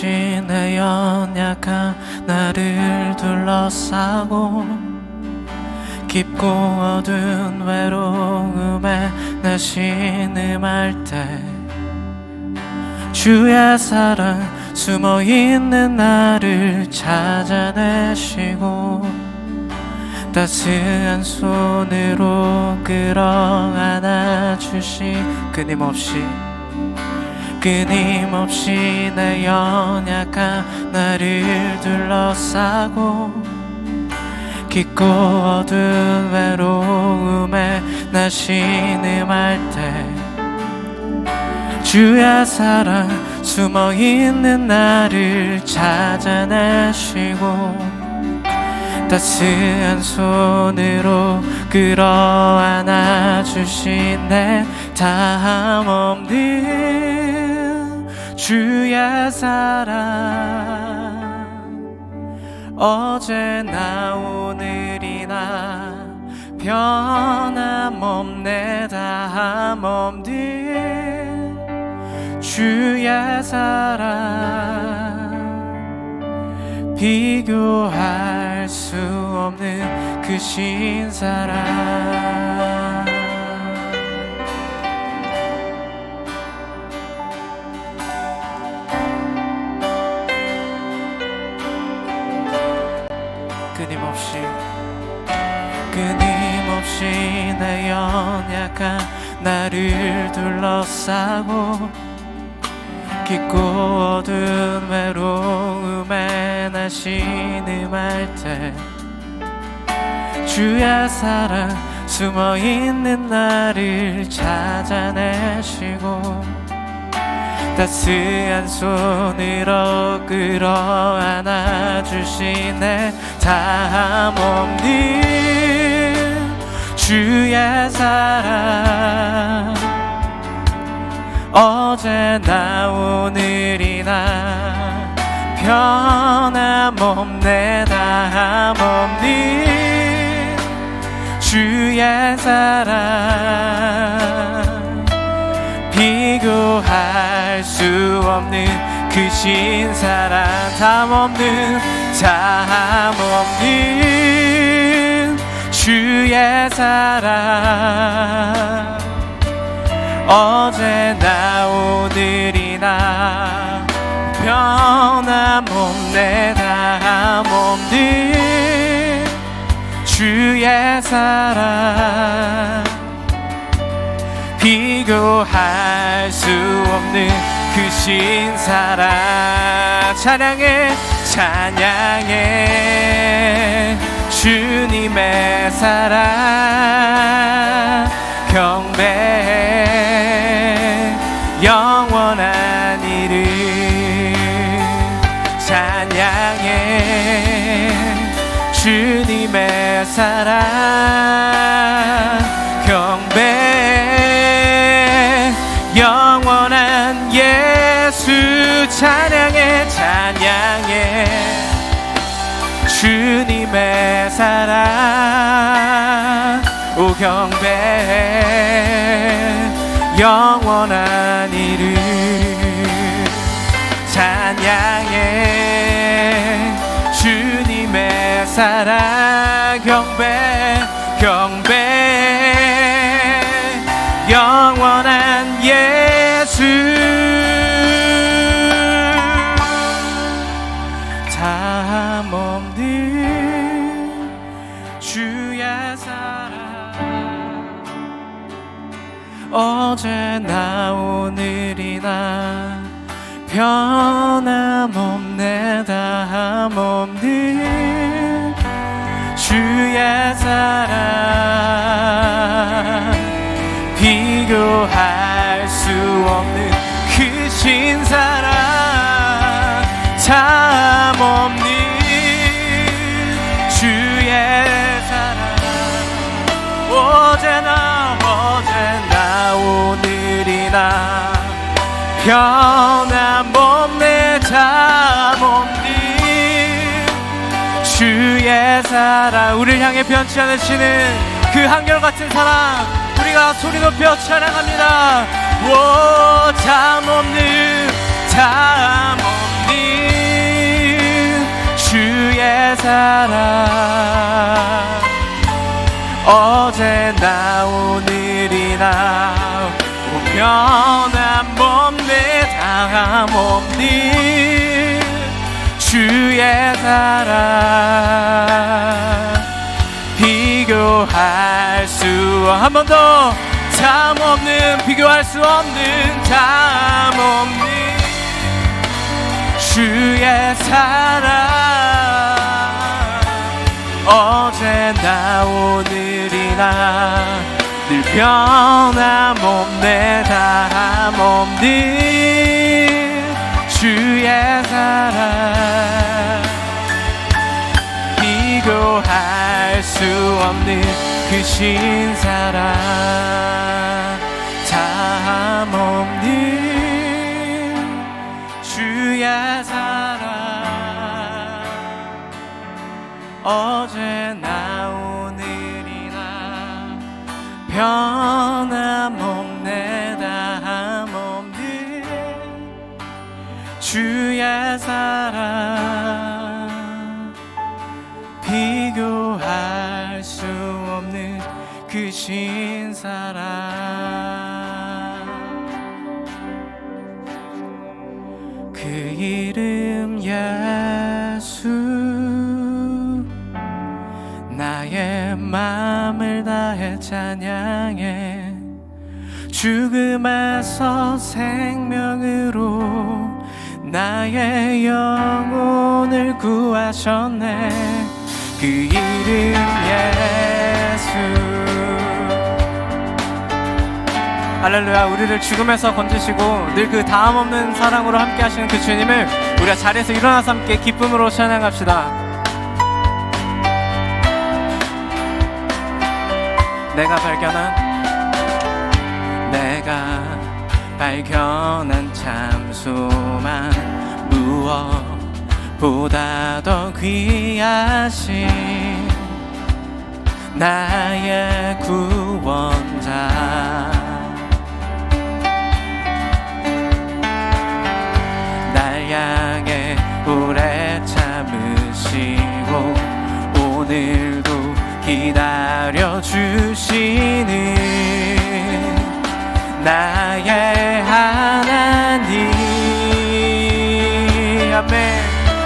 없이 내 연약한 나를 둘러싸고 깊고 어두운 외로움에 나 신음할 때 주의 사랑 숨어있는 나를 찾아내시고 따스한 손으로 끌어안아 주시 끊임없이 내 연약한 나를 둘러싸고 깊고 어두운 외로움에 나 신음할 때 주의 사랑 숨어있는 나를 찾아내시고 따스한 손으로 끌어안아 주신 내 다함 없는 주의 사랑 어제나 오늘이나 변함없네 다함 없는 주의 사랑 비교할 수 없는 그 신사랑 끊임없이 내 연약한 나를 둘러싸고 깊고 어두운 외로움에 나 신음할 때 주의 사랑 숨어있는 나를 찾아내시고 따스한 손으로 끌어안아 주신 내 다함 없는 주의 사랑 어제나 오늘이나 변함없네 다함 없는 주의 사랑 비교할 수 없는 그 신사랑 다함 없는 주의 사랑 어제나 오늘이나 변함없네 다함 없는 주의 사랑 비교할 수 없는 그 신사랑 찬양해 주님의 사랑 경배해 영원한 이름 찬양해 주님의 사랑 경배해 영원한 예수 찬양해 주님의 사랑 오 경배해 영원한 이름 찬양해 주님의 사랑 경배해 영원한 예수 다함 없는 주의 사랑 어제나 오늘이나 변함없네 다함 없는 주의 사랑 비교할 수 없는 그 신사랑 다함 없는 주의 사랑 어제나 오늘이나 변함없네 다함 없는 주의 사랑 우리를 향해 변치 않으시는 그 한결같은 사랑 우리가 소리 높여 찬양합니다. 다함 없는 주의 사랑 어제나 오늘이나 변함없네 당함없는 주의 사랑 비교할 수 한 번 더 참 없는 비교할 수 없는 참 없는 주의 사랑 어제나 오늘이나 늘 변함없네 다함없는 주의 사랑 비교할 수 없는 그 신사랑 다함없는 주의 사랑 어제나 오늘이나 변함없네 다함없는 주의 사랑 비교할 수 없는 그 신사랑 그 이름 예수 나의 마음을 다해 찬양해 죽음에서 생명으로 나의 영혼을 구하셨네 그 이름 예수 할렐루야. 우리를 죽음에서 건지시고 늘 그 다함없는 사랑으로 함께 하시는 그 주님을 우리가 자리에서 일어나서 함께 기쁨으로 찬양합시다. 내가 발견한 참 소망 무엇보다 더 귀하신 나의 구원자 날 향해 오래 참으시고 오늘도 기다려주시는 나의 하나님 아멘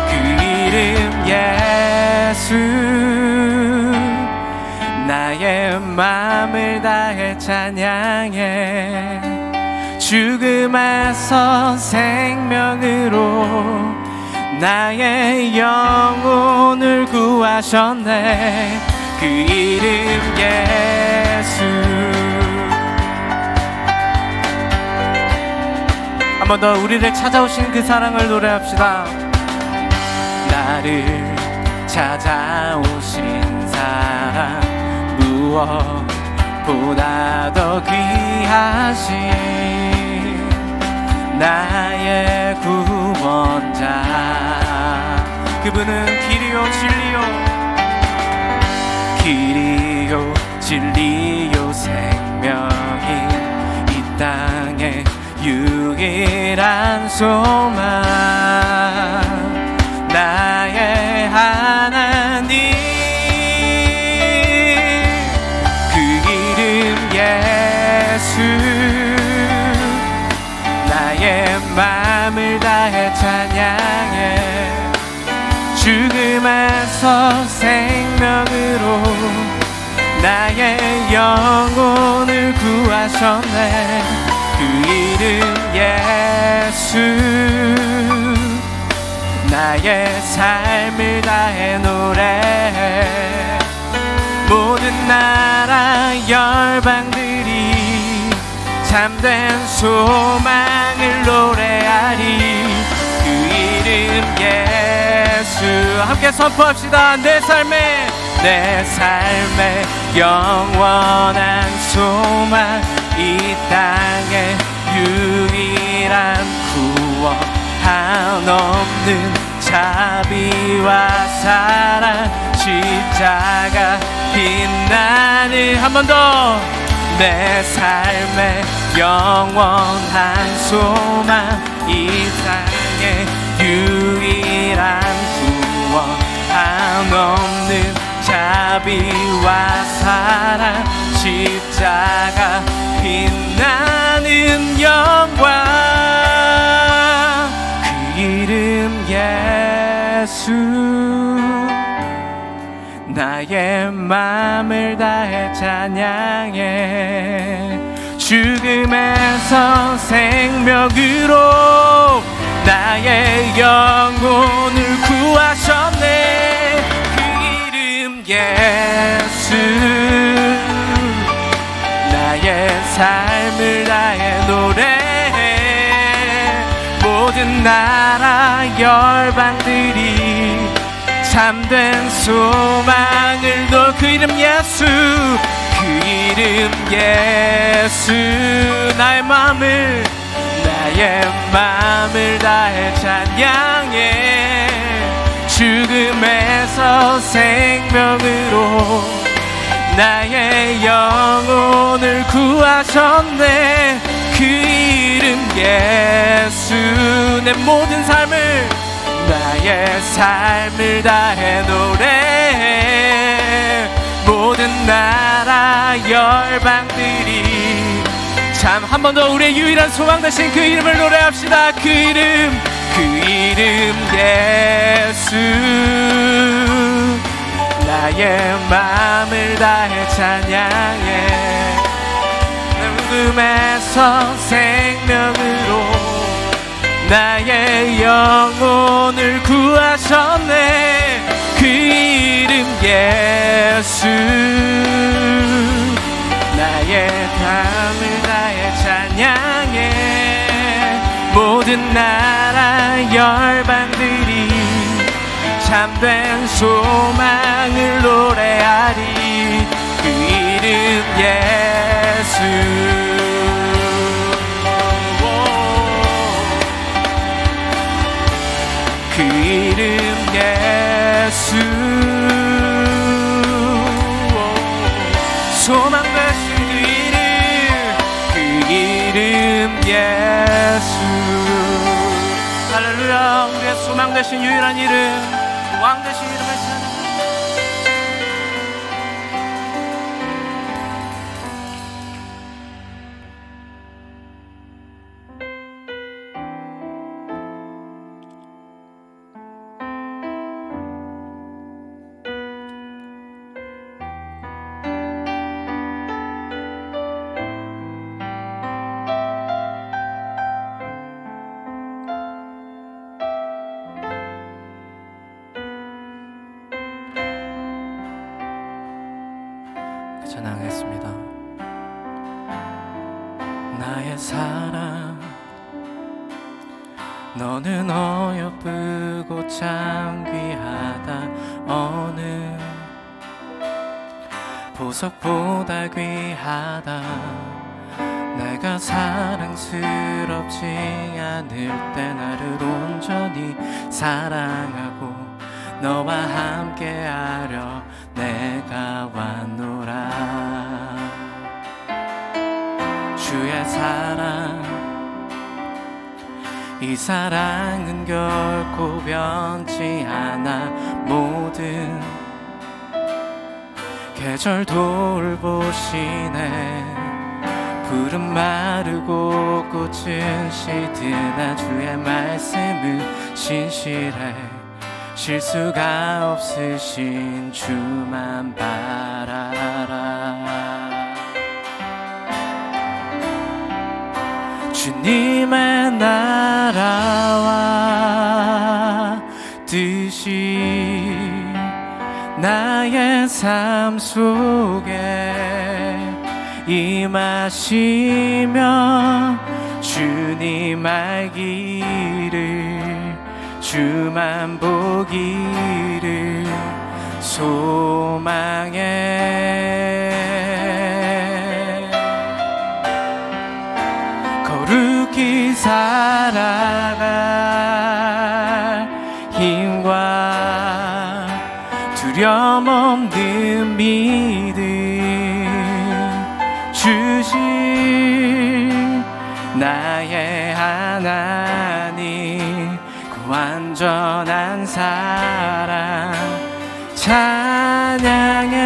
그 이름 예수 나의 마음을 다해 찬양해 죽음에서 생명으로 나의 영혼을 구하셨네 그 이름 예수 한 번 더 우리를 찾아오신 그 사랑을 노래합시다. 나를 찾아오신 사랑 무엇보다 더 귀하신 나의 구원자 그분은 길이요 진리요 생명이 이 땅에 유일한 소망 나의 하나님 그 이름 예수 나의 마음을 다해 찬양해 죽음에서 생명으로 나의 영혼을 구하셨네 그 이름 예수 나의 삶을 다해 노래해 모든 나라 열방들이 참된 소망을 노래하리 그 이름 예수 함께 선포합시다. 내 삶의 영원한 소망 이 땅의 유일한 구원 한없는 자비와 사랑 십자가 빛나는 한 번 더 내 삶의 영원한 소망 이 땅의 유일한 구원 한없는 자비와 사랑 십자가 빛나는 영광 그 이름 예수 나의 맘을 다해 찬양해 죽음에서 생명으로 나의 영혼을 구하셨네 그 이름 예수 나의 삶을 다해 노래해 모든 나라 열방들이 참된 소망을 놓 그 이름 예수 그 이름 예수 나의 마음을 다해 찬양해 죽음에서 생명으로 나의 영혼을 구하셨네 그 이름 예수 내 모든 삶을 나의 삶을 다해 노래해 모든 나라 열방들이 참 한 번 더 우리의 유일한 소망 되신 그 이름을 노래합시다 그 이름 예수 나의 마음을 다해 찬양해 죽음에서 생명으로 나의 영혼을 구하셨네 그 이름 예수 나의 감을 다해 찬양해 모든 나라 열방들이 참된 소망을 노래하리 그 이름 예수 그 이름 예수 소망 되신 그 이름 예수 할렐루야 우리의 소망 되신 유일한 이름 왕 되신 이름을 찬양합니다 찬양했습니다. 나의 사랑 너는 어여쁘고 참 귀하다 어느 보석보다 귀하다 내가 사랑스럽지 않을 때 나를 온전히 사랑하고 너와 함께하려 내가 왔노라 주의 사랑 이 사랑은 결코 변치 않아 모든 계절 돌보시네 푸른 마르고 꽃은 시드나 주의 말씀은 신실해 실수가 없으신 주만 바라라 주님의 나라와 뜻이 나의 삶 속에 임하시며 주님 알기를 주만 보기를 소망해 거룩히 살아갈 힘과 두려움 없는 믿음 주신 나의 하나님 완전한 사랑 찬양해.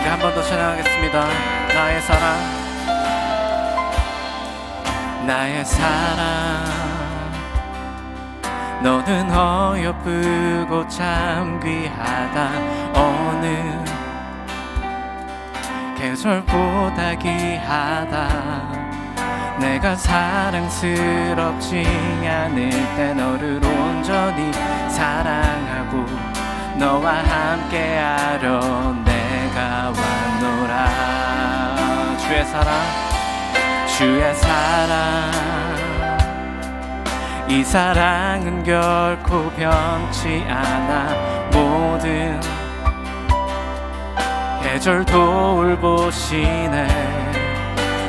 한 번 더 찬양하겠습니다. 나의 사랑, 나의 사랑, 너는 어여쁘고 참 귀하다. 어느 계절보다 귀하다. 내가 사랑스럽지 않을 때 너를 온전히 사랑하고 너와 함께하려 내가 왔노라. 주의 사랑, 주의 사랑, 이 사랑은 결코 변치 않아. 모든 계절 돌보시네.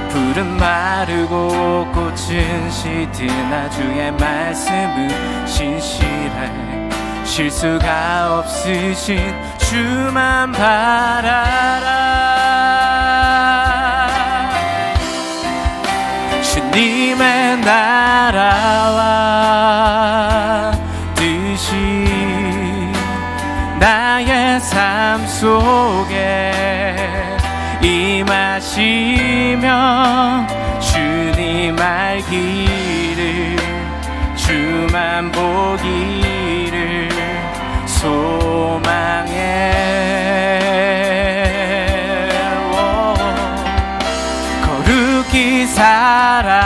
풀은 마르고 꽃은 시드나 주의 말씀은 신실해. 실수가 없으신 주만 바라라. 주님의 나라와 뜻이 나의 삶 속에 임하시며 주님 알기를 주만 보기를 소망해. 거룩히 살아갈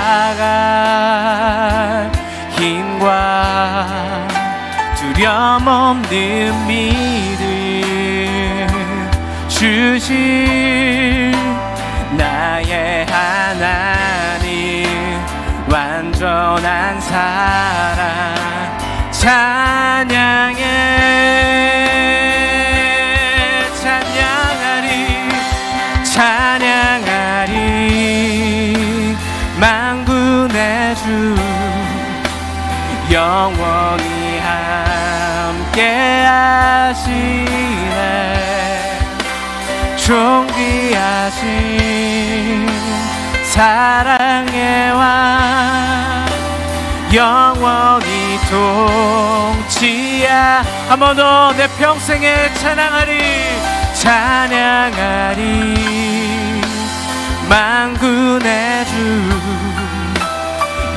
힘과 두려움 없는 믿음 주실 나의 하나님 완전한 사랑 찬양해. 찬양하리 찬양하리 만군의 주 영원히 함께 하시네. 존귀하신 사랑의 왕 영원히 통치야. 한 번 더 내 평생에 찬양하리 찬양하리 만군의 주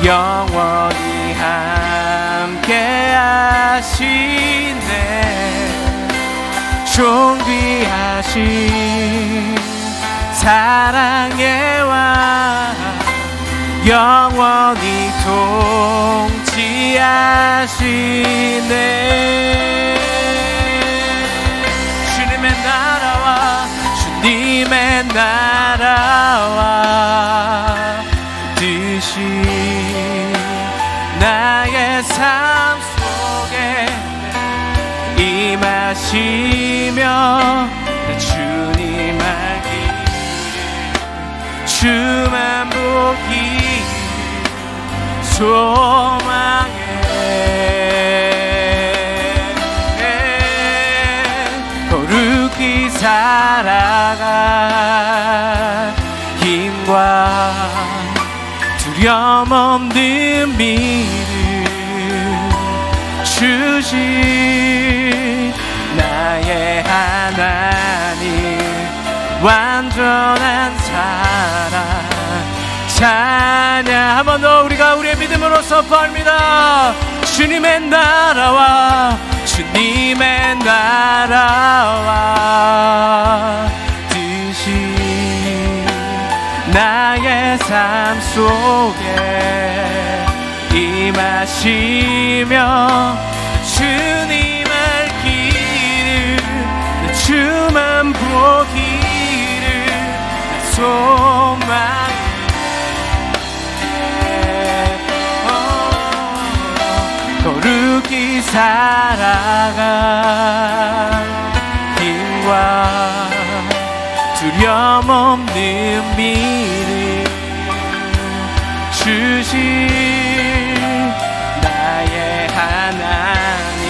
영원히 함께 하시네. 존귀하신 사랑의 왕 영원히 통치하시네. 주님의 나라와 주님의 나라와 뜻이 나의 삶 속에 임하시며 주님 알기를 주만 보기 소망해. 거룩히 살아갈 힘과 두려움 없는 믿음 주신 나의 하나님 완전한 사랑 찬양. 한 번 더 우리가 우리의 믿음으로 선포합니다. 주님의 나라와 주님의 나라와 뜻이 나의 삶 속에 임하시며 주님 알기를 주만 보기를 소망해. 거룩히 살아갈 힘과 두려움 없는 믿음 주신 나의 하나님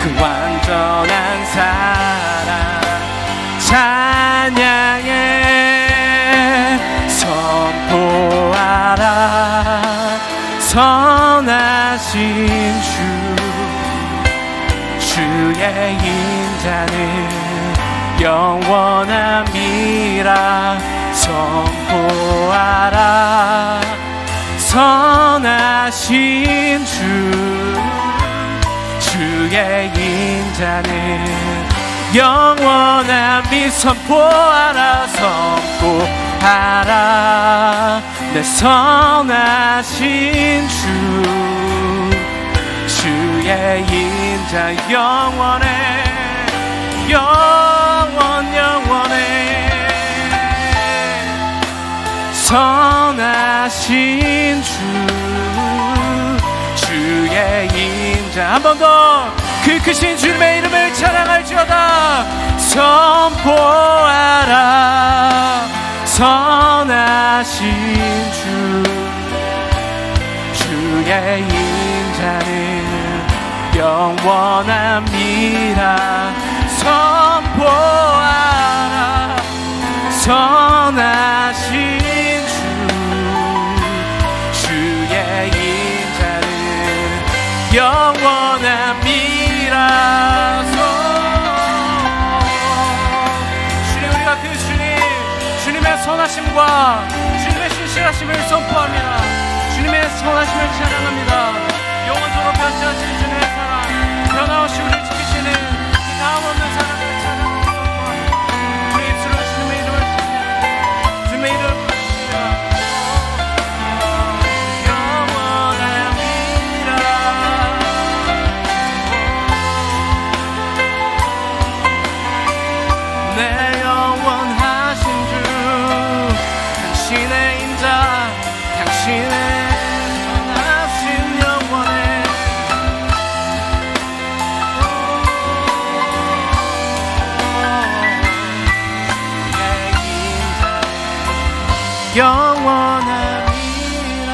그 완전한 사랑 찬양해. 선포하라 주의 인자는 영원함이라 선포하라. 선하신 주의 인자는 영원함이 선포하라. 선포하라. 내 선하신 주의 인자 영원해. 영원해. 선하신 주의 인자. 한 번 더 그 크신 주님의 이름을 찬양할지어다. 선포하라. 선하신 주의 인자는 영원함이라. 선포하라. 선하신 주의 인자는 영원함이라. 주님, 우리가 그 주님의 선하심과 주님의 신실하심을 선포합니다. 주님의 선하심을 찬양합니다. 영원토록 변치하신 주님의 사랑, 변함없이 우리를 지키시는 이 다음 없는 사랑을 찬양하고 선포합니다. 우리 입술로 주님의 이름을 찬양합니다. 주님의 이름을 부르십니다. 영원함이라. 내 영원하신 주, 당신의 인자, 당신의 선하신 영원해. 영원함이라.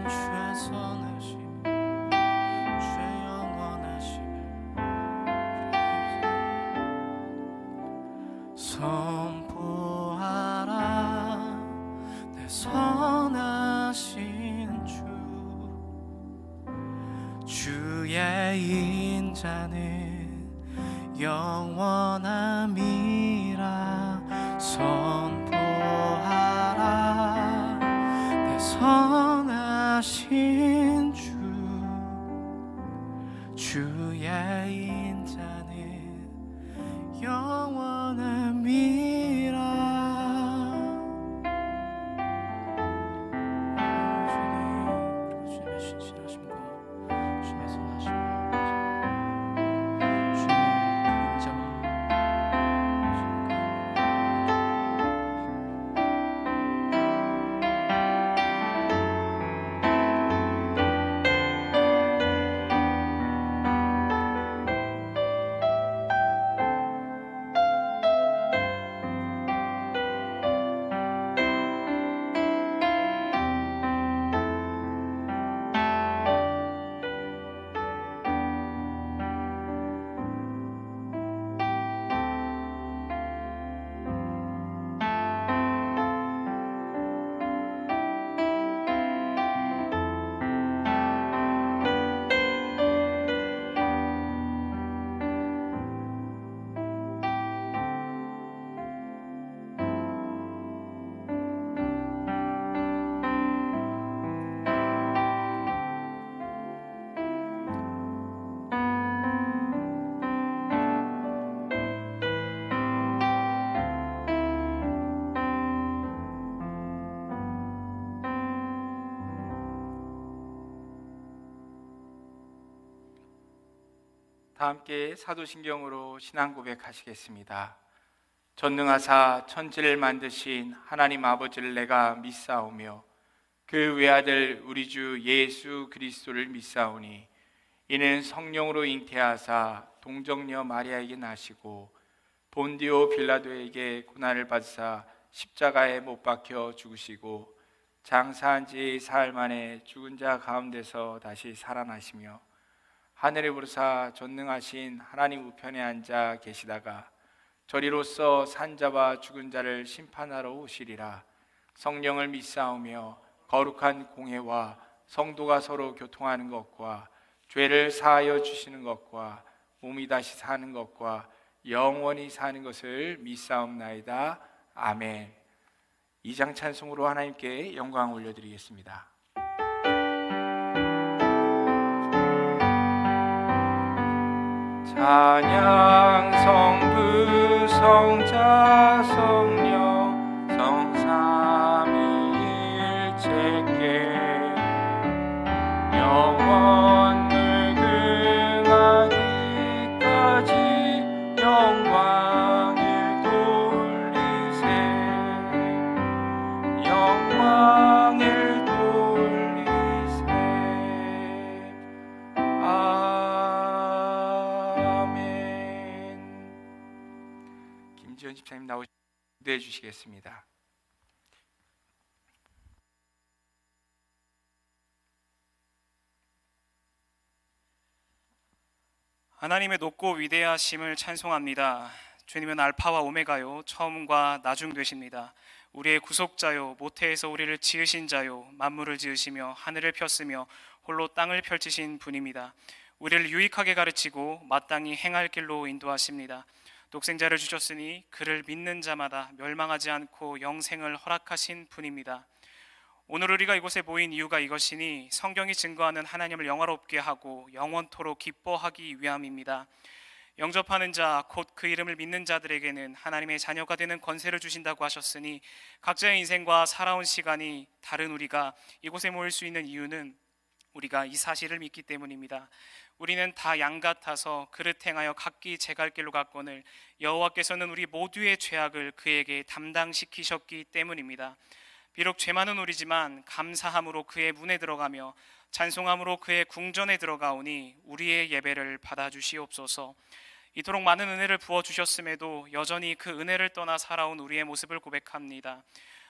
주의 선하심, 주의 영원하심 선포하라. 내 선하신 주의 인자는 영원함이라. 선포하라. 내 선하신 주의 인자는 영원함이라. 주님의 신실하심과 주님의 선하심, 주님의 인자와 다 함께 사도신경으로 신앙 고백하시겠습니다. 전능하사 천지를 만드신 하나님 아버지를 내가 믿사오며 그 외아들 우리 주 예수 그리스도를 믿사오니 이는 성령으로 잉태하사 동정녀 마리아에게 나시고 본디오 빌라도에게 고난을 받으사 십자가에 못 박혀 죽으시고 장사한 지 사흘 만에 죽은 자 가운데서 다시 살아나시며 하늘에 오르사 전능하신 하나님 우편에 앉아 계시다가 저리로서 산자와 죽은 자를 심판하러 오시리라. 성령을 믿사오며 거룩한 공회와 성도가 서로 교통하는 것과 죄를 사하여 주시는 것과 몸이 다시 사는 것과 영원히 사는 것을 믿사옵나이다. 아멘. 2장 찬송으로 하나님께 영광 올려드리겠습니다. 찬양 성부 성자 성령 성삼위일체께 영원 무궁하기까지 영광을 돌리세 영광을 돌리세. 아멘. 김지현 집사님 나오시면 기도해 주시겠습니다. 하나님의 높고 위대하심을 찬송합니다. 주님은 알파와 오메가요 처음과 나중 되십니다. 우리의 구속자요 모태에서 우리를 지으신 자요 만물을 지으시며 하늘을 폈으며 홀로 땅을 펼치신 분입니다. 우리를 유익하게 가르치고 마땅히 행할 길로 인도하십니다. 독생자를 주셨으니 그를 믿는 자마다 멸망하지 않고 영생을 허락하신 분입니다. 오늘 우리가 이곳에 모인 이유가 이것이니 성경이 증거하는 하나님을 영화롭게 하고 영원토록 기뻐하기 위함입니다. 영접하는 자 곧 그 이름을 믿는 자들에게는 하나님의 자녀가 되는 권세를 주신다고 하셨으니 각자의 인생과 살아온 시간이 다른 우리가 이곳에 모일 수 있는 이유는 우리가 이 사실을 믿기 때문입니다. 우리는 다 양 같아서 그릇 행하여 각기 제 갈 길로 갔거늘 여호와께서는 우리 모두의 죄악을 그에게 담당시키셨기 때문입니다. 비록 죄 많은 우리지만 감사함으로 그의 문에 들어가며 찬송함으로 그의 궁전에 들어가오니 우리의 예배를 받아주시옵소서. 이토록 많은 은혜를 부어주셨음에도 여전히 그 은혜를 떠나 살아온 우리의 모습을 고백합니다.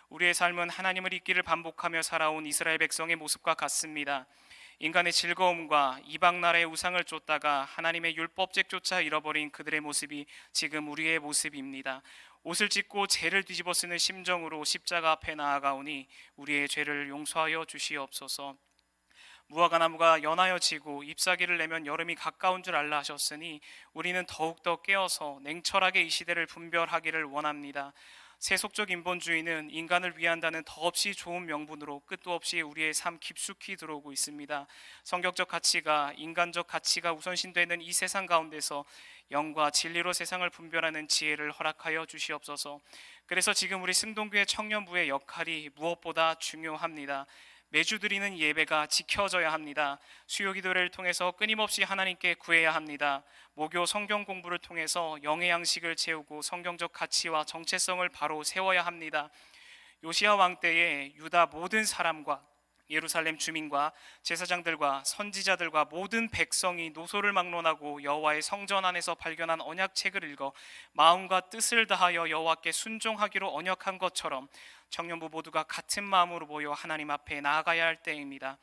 우리의 삶은 하나님을 잊기를 반복하며 살아온 이스라엘 백성의 모습과 같습니다. 인간의 즐거움과 이방 나라의 우상을 쫓다가 하나님의 율법책조차 잃어버린 그들의 모습이 지금 우리의 모습입니다. 옷을 찢고 죄를 뒤집어 쓰는 심정으로 십자가 앞에 나아가오니 우리의 죄를 용서하여 주시옵소서. 무화과 나무가 연하여 지고 잎사귀를 내면 여름이 가까운 줄 알라 하셨으니 우리는 더욱더 깨어서 냉철하게 이 시대를 분별하기를 원합니다. 세속적 인본주의는 인간을 위한다는 더없이 좋은 명분으로 끝도 없이 우리의 삶 깊숙이 들어오고 있습니다. 성경적 가치가 인간적 가치가 우선신되는 이 세상 가운데서 영과 진리로 세상을 분별하는 지혜를 허락하여 주시옵소서. 그래서 지금 우리 승동교회 청년부의 역할이 무엇보다 중요합니다. 매주 드리는 예배가 지켜져야 합니다. 수요 기도를 통해서 끊임없이 하나님께 구해야 합니다. 모교 성경 공부를 통해서 영의 양식을 채우고 성경적 가치와 정체성을 바로 세워야 합니다. 요시야 왕 때에 유다 모든 사람과 예루살렘 주민과 제사장들과 선지자들과 모든 백성이 노소를 막론하고 여호와의 성전 안에서 발견한 언약책을 읽어 마음과 뜻을 다하여 여호와께 순종하기로 언약한 것처럼 청년부 모두가 같은 마음으로 모여 하나님 앞에 나아가야 할 때입니다.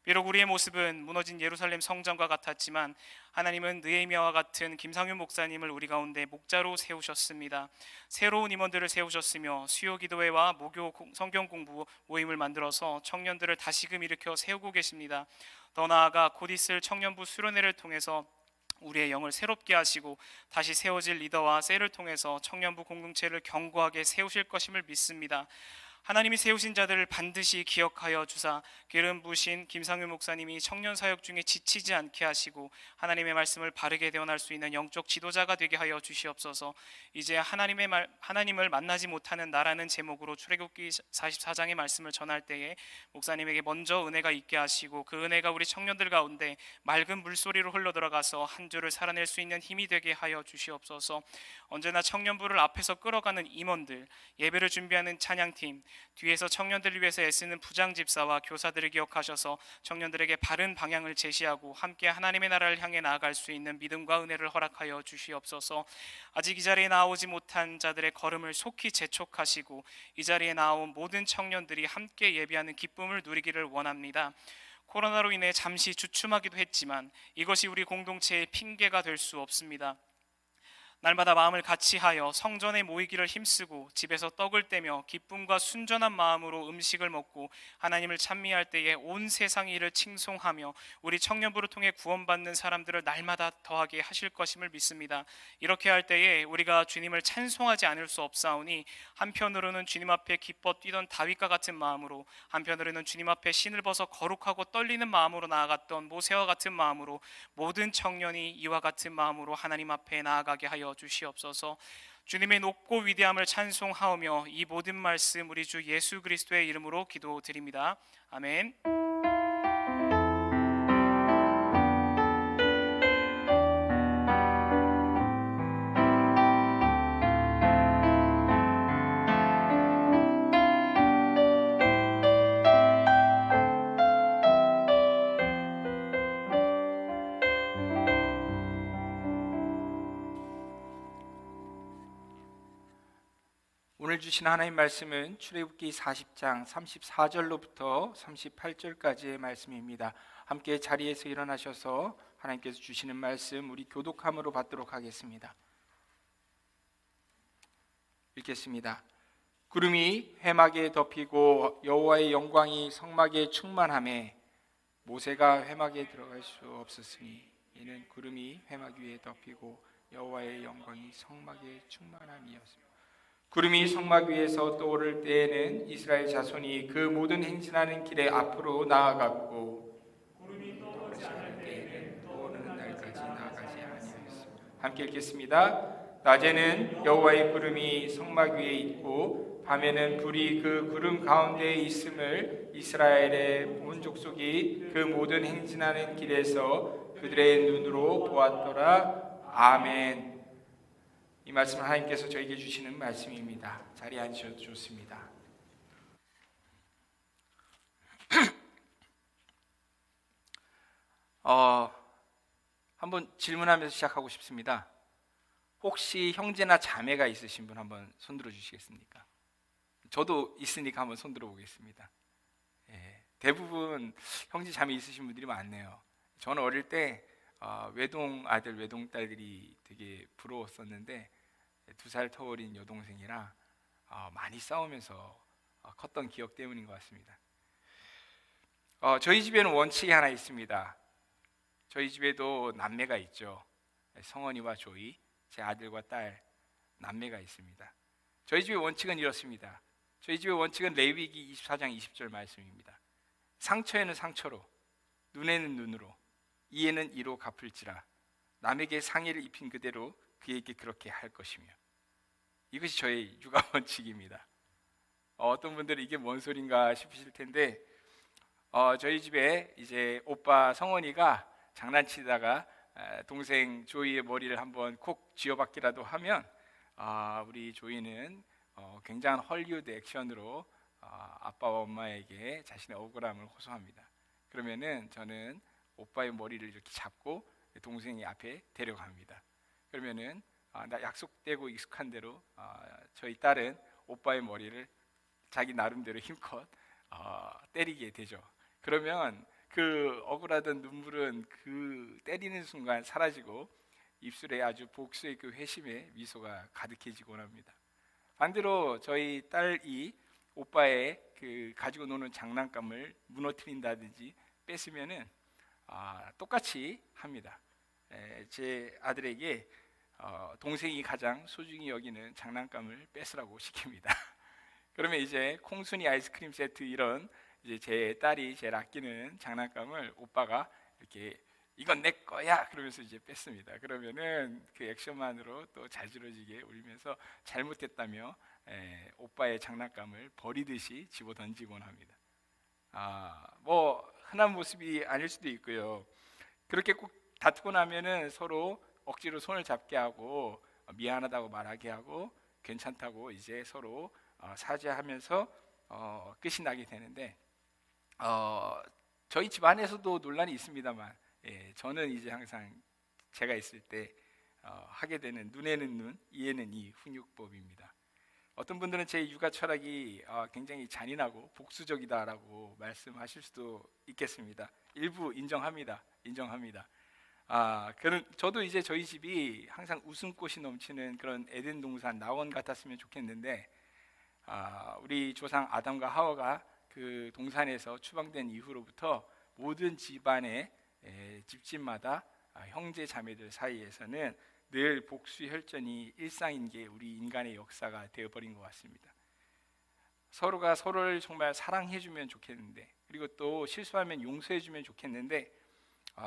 비록 우리의 모습은 무너진 예루살렘 성전과 같았지만 하나님은 느헤미야와 같은 김상윤 목사님을 우리 가운데 목자로 세우셨습니다. 새로운 임원들을 세우셨으며 수요 기도회와 모교 성경 공부 모임을 만들어서 청년들을 다시금 일으켜 세우고 계십니다. 더 나아가 곧 있을 청년부 수련회를 통해서 우리의 영을 새롭게 하시고 다시 세워질 리더와 셀을 통해서 청년부 공동체를 견고하게 세우실 것임을 믿습니다. 하나님이 세우신 자들을 반드시 기억하여 주사 기름 부으신 김상윤 목사님이 청년 사역 중에 지치지 않게 하시고 하나님의 말씀을 바르게 대언할 수 있는 영적 지도자가 되게 하여 주시옵소서. 이제 하나님을 만나지 못하는 나라는 제목으로 출애굽기 44장의 말씀을 전할 때에 목사님에게 먼저 은혜가 있게 하시고 그 은혜가 우리 청년들 가운데 맑은 물소리로 흘러들어가서 한 주를 살아낼 수 있는 힘이 되게 하여 주시옵소서. 언제나 청년부를 앞에서 끌어가는 임원들, 예배를 준비하는 찬양팀, 뒤에서 청년들을 위해서 애쓰는 부장집사와 교사들을 기억하셔서 청년들에게 바른 방향을 제시하고 함께 하나님의 나라를 향해 나아갈 수 있는 믿음과 은혜를 허락하여 주시옵소서. 아직 이 자리에 나오지 못한 자들의 걸음을 속히 재촉하시고 이 자리에 나온 모든 청년들이 함께 예배하는 기쁨을 누리기를 원합니다. 코로나로 인해 잠시 주춤하기도 했지만 이것이 우리 공동체의 핑계가 될 수 없습니다. 날마다 마음을 같이하여 성전에 모이기를 힘쓰고 집에서 떡을 떼며 기쁨과 순전한 마음으로 음식을 먹고 하나님을 찬미할 때에 온 세상이 이를 칭송하며 우리 청년부를 통해 구원받는 사람들을 날마다 더하게 하실 것임을 믿습니다. 이렇게 할 때에 우리가 주님을 찬송하지 않을 수 없사오니 한편으로는 주님 앞에 기뻐 뛰던 다윗과 같은 마음으로, 한편으로는 주님 앞에 신을 벗어 거룩하고 떨리는 마음으로 나아갔던 모세와 같은 마음으로 모든 청년이 이와 같은 마음으로 하나님 앞에 나아가게 하여 주시옵소서. 주님의 높고 위대함을 찬송하오며 이 모든 말씀 우리 주 예수 그리스도의 이름으로 기도드립니다. 아멘. 오늘 주신 하나님 말씀은 출애굽기 40장 34절로부터 38절까지의 말씀입니다. 함께 자리에서 일어나셔서 하나님께서 주시는 말씀 우리 교독함으로 받도록 하겠습니다. 읽겠습니다. 구름이 회막에 덮이고 여호와의 영광이 성막에 충만하매 모세가 회막에 들어갈 수 없었으니 이는 구름이 회막 위에 덮이고 여호와의 영광이 성막에 충만함이었습니다. 구름이 성막 위에서 떠오를 때에는 이스라엘 자손이 그 모든 행진하는 길에 앞으로 나아갔고 구름이 떠오르지 않을 때에는 떠오르는 날까지 나아가지 아니하였습니다. 함께 읽겠습니다. 낮에는 여호와의 구름이 성막 위에 있고 밤에는 불이 그 구름 가운데에 있음을 이스라엘의 온 족속이 그 모든 행진하는 길에서 그들의 눈으로 보았더라. 아멘. 이 말씀은 하나님께서 저에게 주시는 말씀입니다. 자리에 앉으셔도 좋습니다. 한번 질문하면서 시작하고 싶습니다. 혹시 형제나 자매가 있으신 분 한번 손들어 주시겠습니까? 저도 있으니까 한번 손들어 보겠습니다. 대부분 형제 자매 있으신 분들이 많네요. 저는 어릴 때 외동 아들 외동 딸들이 되게 부러웠었는데 2살 터울인 여동생이랑 많이 싸우면서 컸던 기억 때문인 것 같습니다. 저희 집에는 원칙이 하나 있습니다. 저희 집에도 남매가 있죠. 성원이와 조이, 제 아들과 딸 남매가 있습니다. 저희 집의 원칙은 이렇습니다. 저희 집의 원칙은 레위기 24장 20절 말씀입니다. 상처에는 상처로, 눈에는 눈으로, 이에는 이로 갚을지라. 남에게 상해를 입힌 그대로 그에게 그렇게 할 것이며. 이것이 저의 육아 원칙입니다. 어떤 분들은 이게 뭔 소린가 싶으실 텐데 저희 집에 이제 오빠 성원이가 장난치다가 동생 조이의 머리를 한번 콕 쥐어박기라도 하면 우리 조이는 굉장한 헐리우드 액션으로 아빠와 엄마에게 자신의 억울함을 호소합니다. 그러면은 저는 오빠의 머리를 이렇게 잡고 동생이 앞에 데려갑니다. 그러면은 나 약속되고 익숙한 대로 저희 딸은 오빠의 머리를 자기 나름대로 힘껏 때리게 되죠. 그러면 그 억울하던 눈물은 그 때리는 순간 사라지고 입술에 아주 복수의 그 회심의 미소가 가득해지곤 합니다. 반대로 저희 딸이 오빠의 그 가지고 노는 장난감을 무너뜨린다든지 뺏으면은 똑같이 합니다. 제 아들에게 동생이 가장 소중히 여기는 장난감을 뺏으라고 시킵니다. 그러면 이제 콩순이 아이스크림 세트 이런 이제 제 딸이 제일 아끼는 장난감을 오빠가 이렇게 이건 내 거야 그러면서 이제 뺐습니다. 그러면은 그 액션만으로 또 자지러지게 울면서 잘못했다며 오빠의 장난감을 버리듯이 집어 던지곤 합니다. 뭐 흔한 모습이 아닐 수도 있고요. 그렇게 꼭 다투고 나면은 서로 억지로 손을 잡게 하고 미안하다고 말하게 하고 괜찮다고 이제 서로 사죄하면서 끝이 나게 되는데 저희 집안에서도 논란이 있습니다만 저는 이제 항상 제가 있을 때 하게 되는 눈에는 눈, 이에는 이 훈육법입니다. 어떤 분들은 제 육아 철학이 굉장히 잔인하고 복수적이다라고 말씀하실 수도 있겠습니다. 일부 인정합니다. 저도 이제 저희 집이 항상 웃음꽃이 넘치는 그런 에덴 동산 낙원 같았으면 좋겠는데, 우리 조상 아담과 하와가 그 동산에서 추방된 이후로부터 모든 집안의 집집마다 형제 자매들 사이에서는 늘 복수 혈전이 일상인 게 우리 인간의 역사가 되어버린 것 같습니다. 서로가 서로를 정말 사랑해주면 좋겠는데, 그리고 또 실수하면 용서해주면 좋겠는데,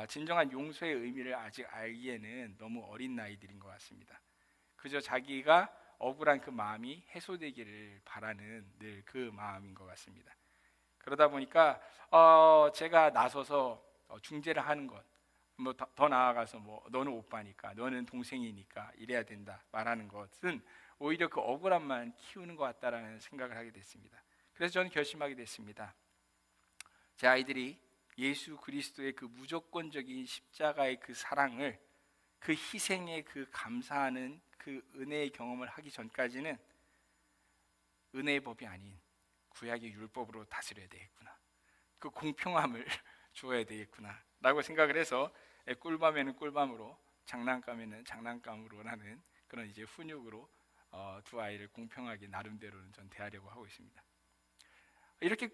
진정한 용서의 의미를 아직 알기에는 너무 어린 나이들인 것 같습니다. 그저 자기가 억울한 그 마음이 해소되기를 바라는 늘 그 마음인 것 같습니다. 그러다 보니까 제가 나서서 중재를 하는 것, 더 나아가서 너는 오빠니까, 너는 동생이니까 이래야 된다 말하는 것은 오히려 그 억울함만 키우는 것 같다라는 생각을 하게 됐습니다. 그래서 저는 결심하게 됐습니다. 제 아이들이 예수 그리스도의 그 무조건적인 십자가의 그 사랑을, 그 희생에 그 감사하는 그 은혜의 경험을 하기 전까지는 은혜의 법이 아닌 구약의 율법으로 다스려야 되겠구나, 그 공평함을 주어야 되겠구나 라고 생각을 해서 꿀밤에는 꿀밤으로, 장난감에는 장난감으로라는 그런 이제 훈육으로 두 아이를 공평하게 나름대로는 전 대하려고 하고 있습니다. 이렇게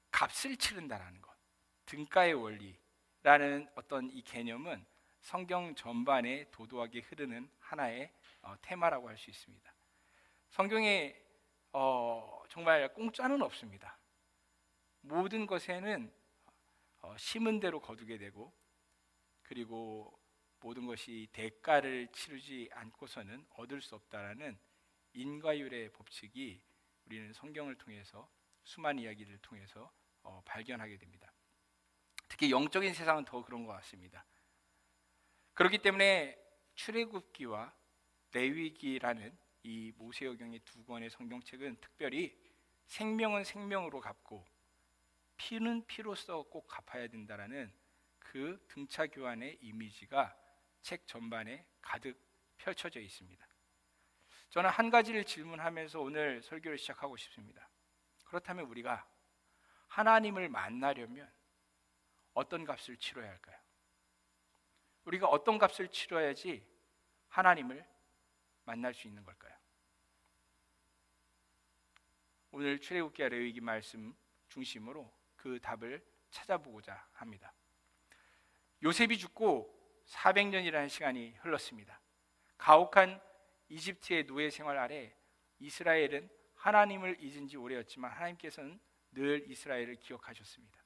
값을 치른다라는 것, 등가의 원리라는 어떤 이 개념은 성경 전반에 도도하게 흐르는 하나의 테마라고 할 수 있습니다. 성경에 정말 공짜는 없습니다. 모든 것에는 심은 대로 거두게 되고, 그리고 모든 것이 대가를 치르지 않고서는 얻을 수 없다라는 인과율의 법칙이 우리는 성경을 통해서, 수많은 이야기를 통해서 발견하게 됩니다. 특히 영적인 세상은 더 그런 것 같습니다. 그렇기 때문에 출애굽기와 레위기라는 이 모세오경의 두 권의 성경책은 특별히 생명은 생명으로 갚고 피는 피로써 꼭 갚아야 된다라는 그 등차 교환의 이미지가 책 전반에 가득 펼쳐져 있습니다. 저는 한 가지를 질문하면서 오늘 설교를 시작하고 싶습니다. 그렇다면 우리가 하나님을 만나려면 어떤 값을 치러야 할까요? 우리가 어떤 값을 치러야지 하나님을 만날 수 있는 걸까요? 오늘 출애굽기와 레위기 말씀 중심으로 그 답을 찾아보고자 합니다. 요셉이 죽고 400년이라는 시간이 흘렀습니다. 가혹한 이집트의 노예 생활 아래 이스라엘은 하나님을 잊은 지 오래였지만 하나님께서는 늘 이스라엘을 기억하셨습니다.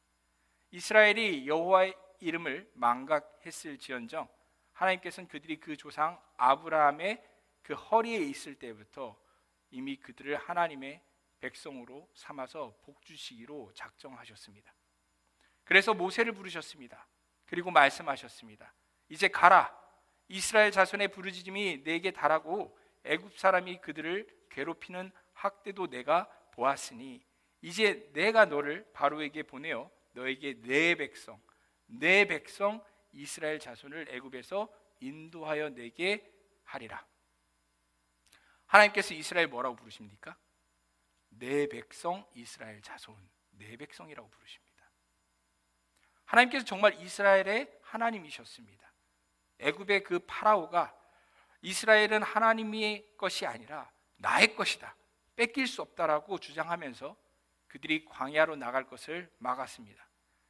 이스라엘이 여호와의 이름을 망각했을지언정 하나님께서는 그들이 그 조상 아브라함의 그 허리에 있을 때부터 이미 그들을 하나님의 백성으로 삼아서 복 주시기로 작정하셨습니다. 그래서 모세를 부르셨습니다. 그리고 말씀하셨습니다. 이제 가라. 이스라엘 자손의 부르짖음이 내게 달하고 애굽 사람이 그들을 괴롭히는 학대도 내가 보았으니 이제 내가 너를 바로에게 보내어 너에게 내 백성 이스라엘 자손을 애굽에서 인도하여 내게 하리라. 하나님께서 이스라엘 뭐라고 부르십니까? 내 백성 이스라엘 자손, 내 백성이라고 부르십니다. 하나님께서 정말 이스라엘의 하나님이셨습니다. 애굽의 그 파라오가 이스라엘은 하나님의 것이 아니라 나의 것이다, 뺏길 수 없다라고 주장하면서 그들이 광야로 나갈 것을 막았습니다.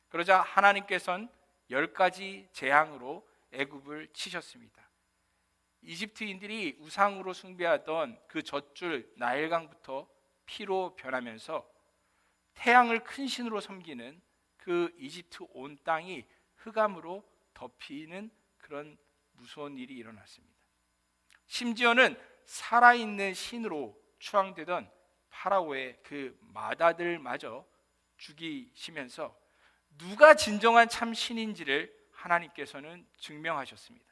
그러자 하나님께서는 10가지 재앙으로 애굽을 치셨습니다. 이집트인들이 우상으로 숭배하던 그 젖줄 나일강부터 피로 변하면서 태양을 큰 신으로 섬기는 그 이집트 온 땅이 흑암으로 덮이는 그런 무서운 일이 일어났습니다. 심지어는 살아있는 신으로 추앙되던 파라오의 그 마다들마저 죽이시면서 누가 진정한 참 신인지를 하나님께서는 증명하셨습니다.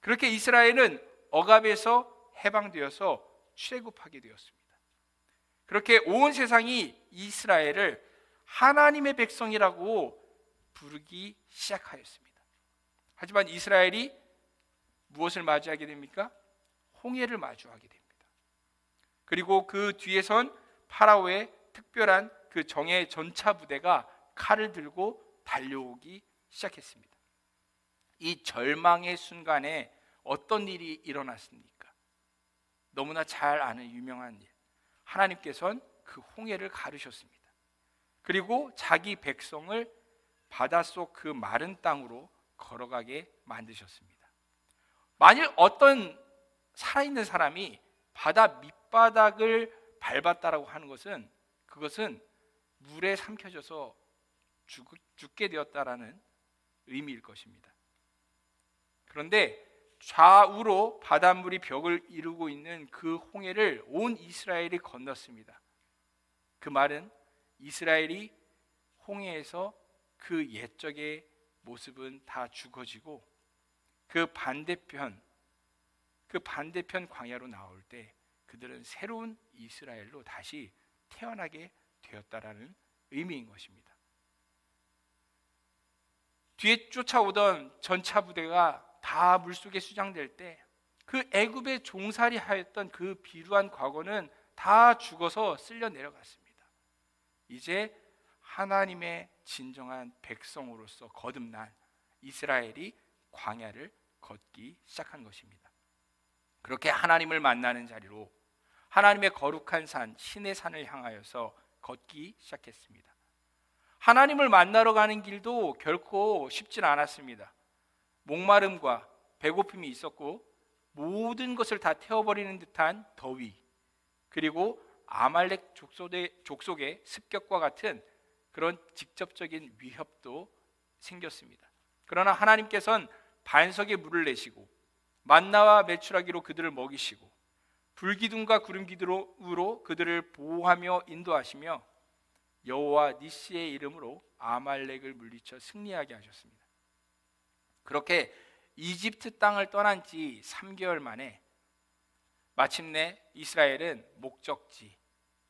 그렇게 이스라엘은 억압에서 해방되어서 출애굽하게 되었습니다. 그렇게 온 세상이 이스라엘을 하나님의 백성이라고 부르기 시작하였습니다. 하지만 이스라엘이 무엇을 맞이하게 됩니까? 홍해를 마주하게 됩니다. 그리고 그 뒤에선 파라오의 특별한 그 정예 전차 부대가 칼을 들고 달려오기 시작했습니다. 이 절망의 순간에 어떤 일이 일어났습니까? 너무나 잘 아는 유명한 일. 하나님께서는 그 홍해를 가르셨습니다. 그리고 자기 백성을 바닷속 그 마른 땅으로 걸어가게 만드셨습니다. 만일 어떤 살아있는 사람이 바다 밑바닥을 밟았다라고 하는 것은 그것은 물에 삼켜져서 죽게 되었다라는 의미일 것입니다. 그런데 좌우로 바닷물이 벽을 이루고 있는 그 홍해를 온 이스라엘이 건넜습니다. 그 말은 이스라엘이 홍해에서 그 옛적의 모습은 다 죽어지고 그 반대편 광야로 나올 때 그들은 새로운 이스라엘로 다시 태어나게 되었다라는 의미인 것입니다. 뒤에 쫓아오던 전차 부대가 다 물속에 수장될 때 그 애굽에 종살이하였던 그 비루한 과거는 다 죽어서 쓸려 내려갔습니다. 이제 하나님의 진정한 백성으로서 거듭난 이스라엘이 광야를 걷기 시작한 것입니다. 그렇게 하나님을 만나는 자리로 하나님의 거룩한 산 신의 산을 향하여서 걷기 시작했습니다. 하나님을 만나러 가는 길도 결코 쉽진 않았습니다. 목마름과 배고픔이 있었고 모든 것을 다 태워버리는 듯한 더위, 그리고 아말렉 족속의 습격과 같은 그런 직접적인 위협도 생겼습니다. 그러나 하나님께서는 반석에 물을 내시고 만나와 메추라기로 그들을 먹이시고 불기둥과 구름기둥으로 그들을 보호하며 인도하시며 여호와 니시의 이름으로 아말렉을 물리쳐 승리하게 하셨습니다. 그렇게 이집트 땅을 떠난 지 3개월 만에 마침내 이스라엘은 목적지,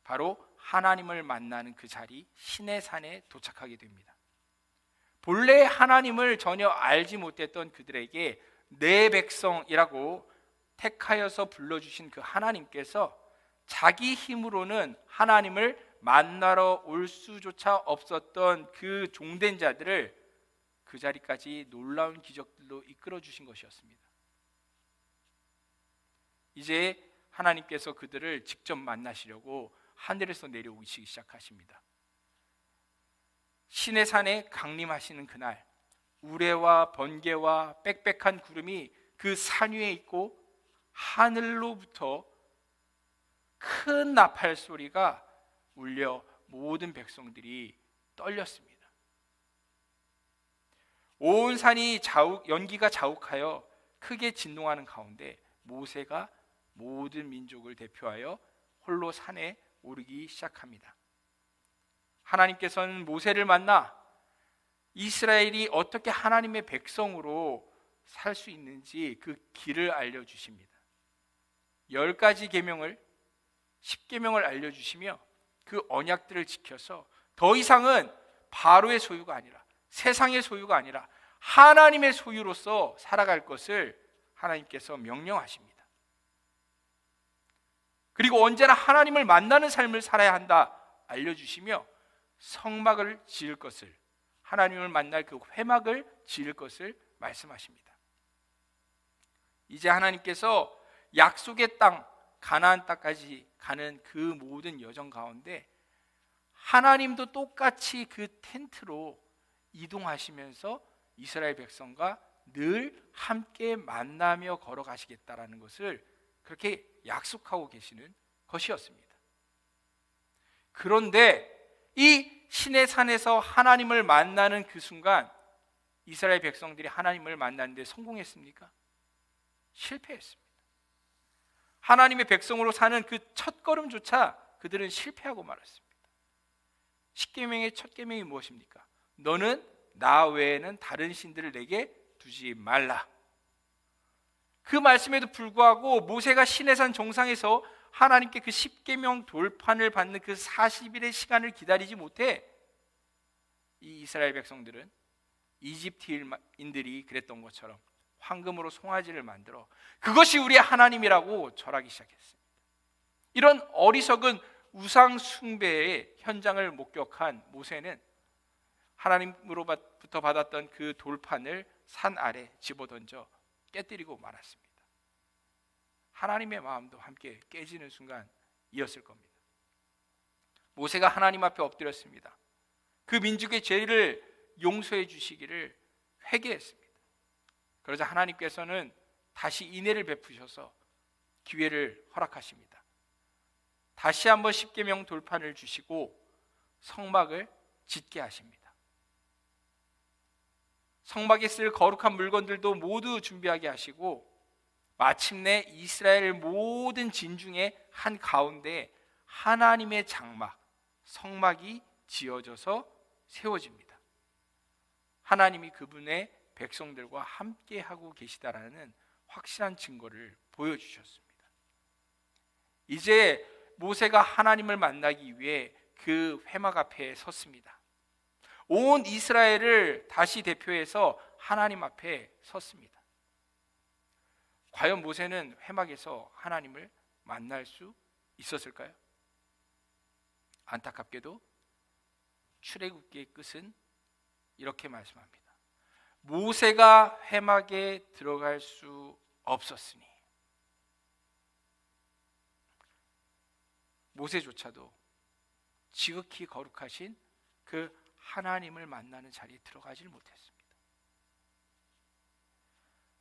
바로 하나님을 만나는 그 자리 신의 산에 도착하게 됩니다. 본래 하나님을 전혀 알지 못했던 그들에게 내 백성이라고 택하여서 불러주신 그 하나님께서 자기 힘으로는 하나님을 만나러 올 수조차 없었던 그 종된 자들을 그 자리까지 놀라운 기적들로 이끌어 주신 것이었습니다. 이제 하나님께서 그들을 직접 만나시려고 하늘에서 내려오시기 시작하십니다. 신의 산에 강림하시는 그날, 우레와 번개와 빽빽한 구름이 그 산 위에 있고 하늘로부터 큰 나팔 소리가 울려 모든 백성들이 떨렸습니다. 온 산이 연기가 자욱하여 크게 진동하는 가운데 모세가 모든 민족을 대표하여 홀로 산에 오르기 시작합니다. 하나님께서는 모세를 만나 이스라엘이 어떻게 하나님의 백성으로 살 수 있는지 그 길을 알려주십니다. 10가지 계명을 10계명을 알려주시며 그 언약들을 지켜서 더 이상은 바로의 소유가 아니라 세상의 소유가 아니라 하나님의 소유로서 살아갈 것을 하나님께서 명령하십니다. 그리고 언제나 하나님을 만나는 삶을 살아야 한다 알려주시며 성막을 지을 것을, 하나님을 만날 그 회막을 지을 것을 말씀하십니다. 이제 하나님께서 약속의 땅 가나안 땅까지 가는 그 모든 여정 가운데 하나님도 똑같이 그 텐트로 이동하시면서 이스라엘 백성과 늘 함께 만나며 걸어가시겠다라는 것을 그렇게 약속하고 계시는 것이었습니다. 그런데 이 신의 산에서 하나님을 만나는 그 순간 이스라엘 백성들이 하나님을 만나는데 성공했습니까? 실패했습니다. 하나님의 백성으로 사는 그 첫걸음조차 그들은 실패하고 말았습니다. 10계명의 첫 계명이 무엇입니까? 너는 나 외에는 다른 신들을 내게 두지 말라. 그 말씀에도 불구하고 모세가 시내산 정상에서 하나님께 그 10계명 돌판을 받는 그 40일의 시간을 기다리지 못해 이 이스라엘 백성들은 이집트인들이 그랬던 것처럼 황금으로 송아지를 만들어 그것이 우리의 하나님이라고 절하기 시작했습니다. 이런 어리석은 우상 숭배의 현장을 목격한 모세는 하나님으로부터 받았던 그 돌판을 산 아래 집어던져 깨뜨리고 말았습니다. 하나님의 마음도 함께 깨지는 순간이었을 겁니다. 모세가 하나님 앞에 엎드렸습니다. 그 민족의 죄를 용서해 주시기를 회개했습니다. 그러자 하나님께서는 다시 인애를 베푸셔서 기회를 허락하십니다. 다시 한번 십계명 돌판을 주시고 성막을 짓게 하십니다. 성막에 쓸 거룩한 물건들도 모두 준비하게 하시고 마침내 이스라엘 모든 진중의 한 가운데 하나님의 장막, 성막이 지어져서 세워집니다. 하나님이 그분의 백성들과 함께 하고 계시다라는 확실한 증거를 보여주셨습니다. 이제 모세가 하나님을 만나기 위해 그 회막 앞에 섰습니다. 온 이스라엘을 다시 대표해서 하나님 앞에 섰습니다. 과연 모세는 회막에서 하나님을 만날 수 있었을까요? 안타깝게도 출애굽기의 끝은 이렇게 말씀합니다. 모세가 회막에 들어갈 수 없었으니. 모세조차도 지극히 거룩하신 그 하나님을 만나는 자리에 들어가질 못했습니다.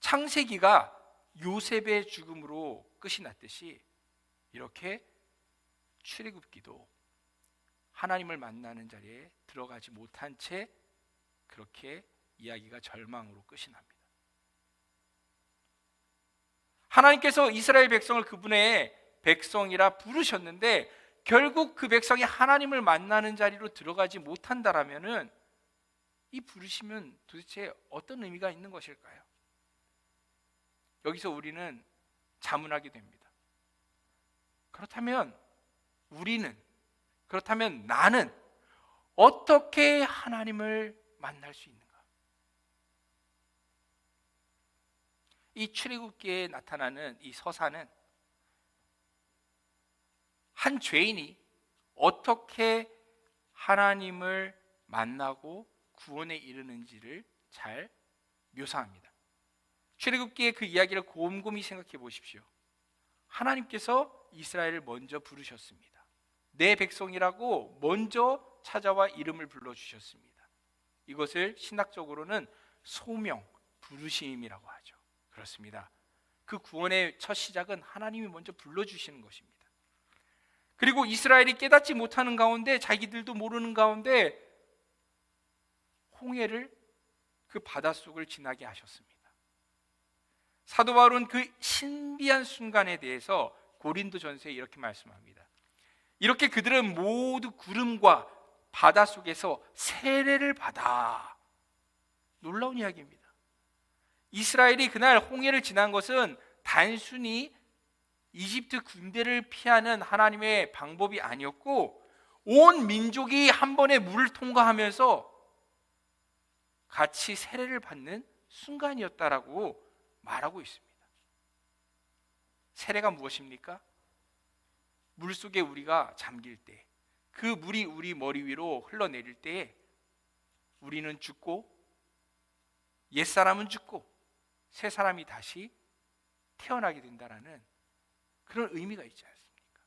창세기가 요셉의 죽음으로 끝이 났듯이 이렇게 출애굽기도 하나님을 만나는 자리에 들어가지 못한 채 그렇게 이야기가 절망으로 끝이 납니다. 하나님께서 이스라엘 백성을 그분의 백성이라 부르셨는데 결국 그 백성이 하나님을 만나는 자리로 들어가지 못한다라면은 이 부르심은 도대체 어떤 의미가 있는 것일까요? 여기서 우리는 자문하게 됩니다. 그렇다면 나는 어떻게 하나님을 만날 수 있는가? 이 출애굽기에 나타나는 이 서사는 한 죄인이 어떻게 하나님을 만나고 구원에 이르는지를 잘 묘사합니다. 출애굽기의 그 이야기를 곰곰이 생각해 보십시오. 하나님께서 이스라엘을 먼저 부르셨습니다. 내 백성이라고 먼저 찾아와 이름을 불러주셨습니다. 이것을 신학적으로는 소명, 부르심이라고 하죠. 그렇습니다. 그 구원의 첫 시작은 하나님이 먼저 불러주시는 것입니다. 그리고 이스라엘이 깨닫지 못하는 가운데, 자기들도 모르는 가운데 홍해를, 그 바닷속을 지나게 하셨습니다. 사도 바울은 그 신비한 순간에 대해서 고린도전서에 이렇게 말씀합니다. 이렇게 그들은 모두 구름과 바다 속에서 세례를 받아. 놀라운 이야기입니다. 이스라엘이 그날 홍해를 지난 것은 단순히 이집트 군대를 피하는 하나님의 방법이 아니었고 온 민족이 한 번에 물을 통과하면서 같이 세례를 받는 순간이었다라고 말하고 있습니다. 세례가 무엇입니까? 물속에 우리가 잠길 때, 그 물이 우리 머리 위로 흘러내릴 때 우리는 죽고 옛사람은 죽고 새 사람이 다시 태어나게 된다라는 그런 의미가 있지 않습니까?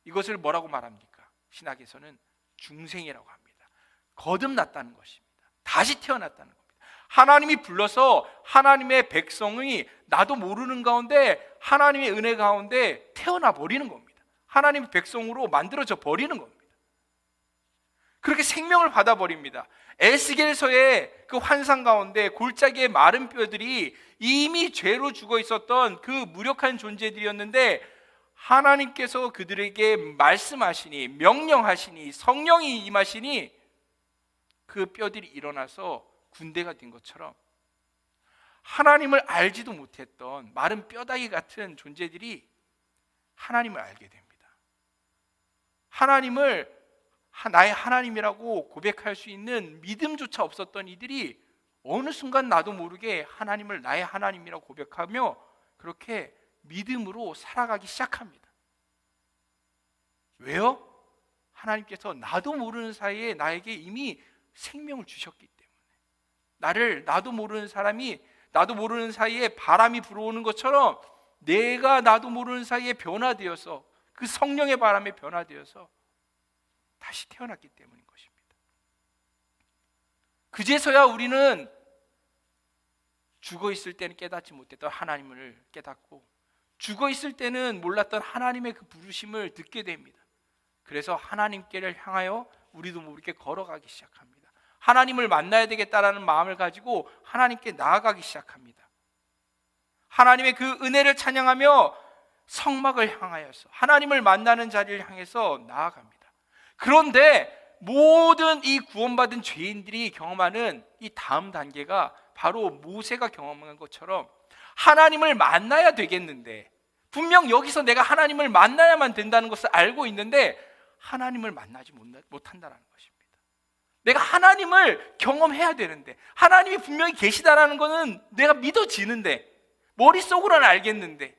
이것을 뭐라고 말합니까? 신학에서는 중생이라고 합니다. 거듭났다는 것입니다. 다시 태어났다는 겁니다. 하나님이 불러서 하나님의 백성이 나도 모르는 가운데 하나님의 은혜 가운데 태어나 버리는 겁니다. 하나님의 백성으로 만들어져 버리는 겁니다. 그렇게 생명을 받아버립니다. 에스겔서의 그 환상 가운데 골짜기의 마른 뼈들이 이미 죄로 죽어 있었던 그 무력한 존재들이었는데 하나님께서 그들에게 말씀하시니, 명령하시니, 성령이 임하시니 그 뼈들이 일어나서 군대가 된 것처럼 하나님을 알지도 못했던 마른 뼈다귀 같은 존재들이 하나님을 알게 됩니다. 하나님을 나의 하나님이라고 고백할 수 있는 믿음조차 없었던 이들이 어느 순간 나도 모르게 하나님을 나의 하나님이라고 고백하며 그렇게 믿음으로 살아가기 시작합니다. 왜요? 하나님께서 나도 모르는 사이에 나에게 이미 생명을 주셨기 때문에, 나를 나도 모르는 사람이 나도 모르는 사이에 바람이 불어오는 것처럼 내가 나도 모르는 사이에 변화되어서 그 성령의 바람에 변화되어서 다시 태어났기 때문인 것입니다. 그제서야 우리는 죽어 있을 때는 깨닫지 못했던 하나님을 깨닫고, 죽어 있을 때는 몰랐던 하나님의 그 부르심을 듣게 됩니다. 그래서 하나님께를 향하여 우리도 모르게 걸어가기 시작합니다. 하나님을 만나야 되겠다라는 마음을 가지고 하나님께 나아가기 시작합니다. 하나님의 그 은혜를 찬양하며 성막을 향하여서 하나님을 만나는 자리를 향해서 나아갑니다. 그런데 모든 이 구원받은 죄인들이 경험하는 이 다음 단계가 바로 모세가 경험한 것처럼 하나님을 만나야 되겠는데, 분명 여기서 내가 하나님을 만나야만 된다는 것을 알고 있는데 하나님을 만나지 못한다는 것입니다. 내가 하나님을 경험해야 되는데, 하나님이 분명히 계시다라는 것은 내가 믿어지는데, 머릿속으로는 알겠는데,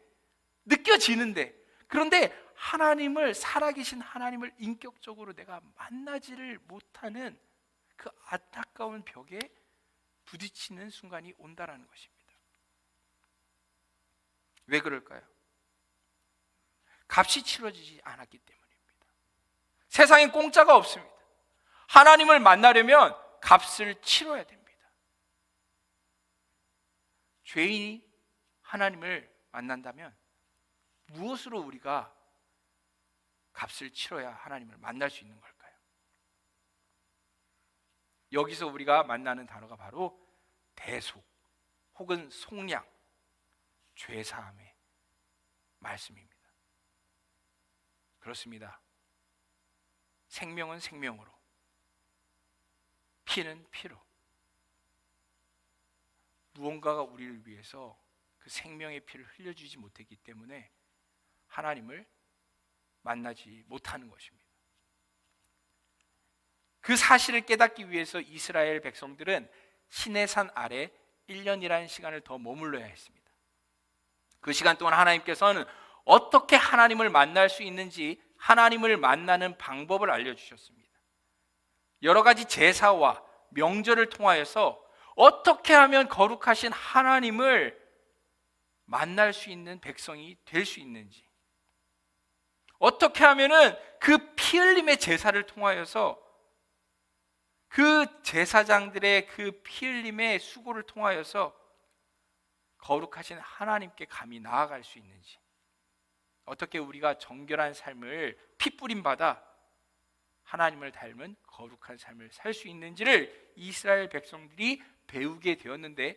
느껴지는데, 그런데 하나님을, 살아계신 하나님을 인격적으로 내가 만나지를 못하는 그 안타까운 벽에 부딪히는 순간이 온다라는 것입니다. 왜 그럴까요? 값이 치러지지 않았기 때문입니다. 세상엔 공짜가 없습니다. 하나님을 만나려면 값을 치러야 됩니다. 죄인이 하나님을 만난다면 무엇으로 우리가 값을 치러야 하나님을 만날 수 있는 걸까요? 여기서 우리가 만나는 단어가 바로 대속 혹은 속량, 죄사함의 말씀입니다. 그렇습니다. 생명은 생명으로, 피는 피로, 무언가가 우리를 위해서 그 생명의 피를 흘려주지 못했기 때문에 하나님을 만나지 못하는 것입니다. 그 사실을 깨닫기 위해서 이스라엘 백성들은 시내산 아래 1년이라는 시간을 더 머물러야 했습니다. 그 시간 동안 하나님께서는 어떻게 하나님을 만날 수 있는지 하나님을 만나는 방법을 알려주셨습니다. 여러 가지 제사와 명절을 통하여서 어떻게 하면 거룩하신 하나님을 만날 수 있는 백성이 될 수 있는지, 어떻게 하면은 그 피 흘림의 제사를 통하여서 그 제사장들의 그 피 흘림의 수고를 통하여서 거룩하신 하나님께 감히 나아갈 수 있는지, 어떻게 우리가 정결한 삶을 핏부림 받아 하나님을 닮은 거룩한 삶을 살 수 있는지를 이스라엘 백성들이 배우게 되었는데,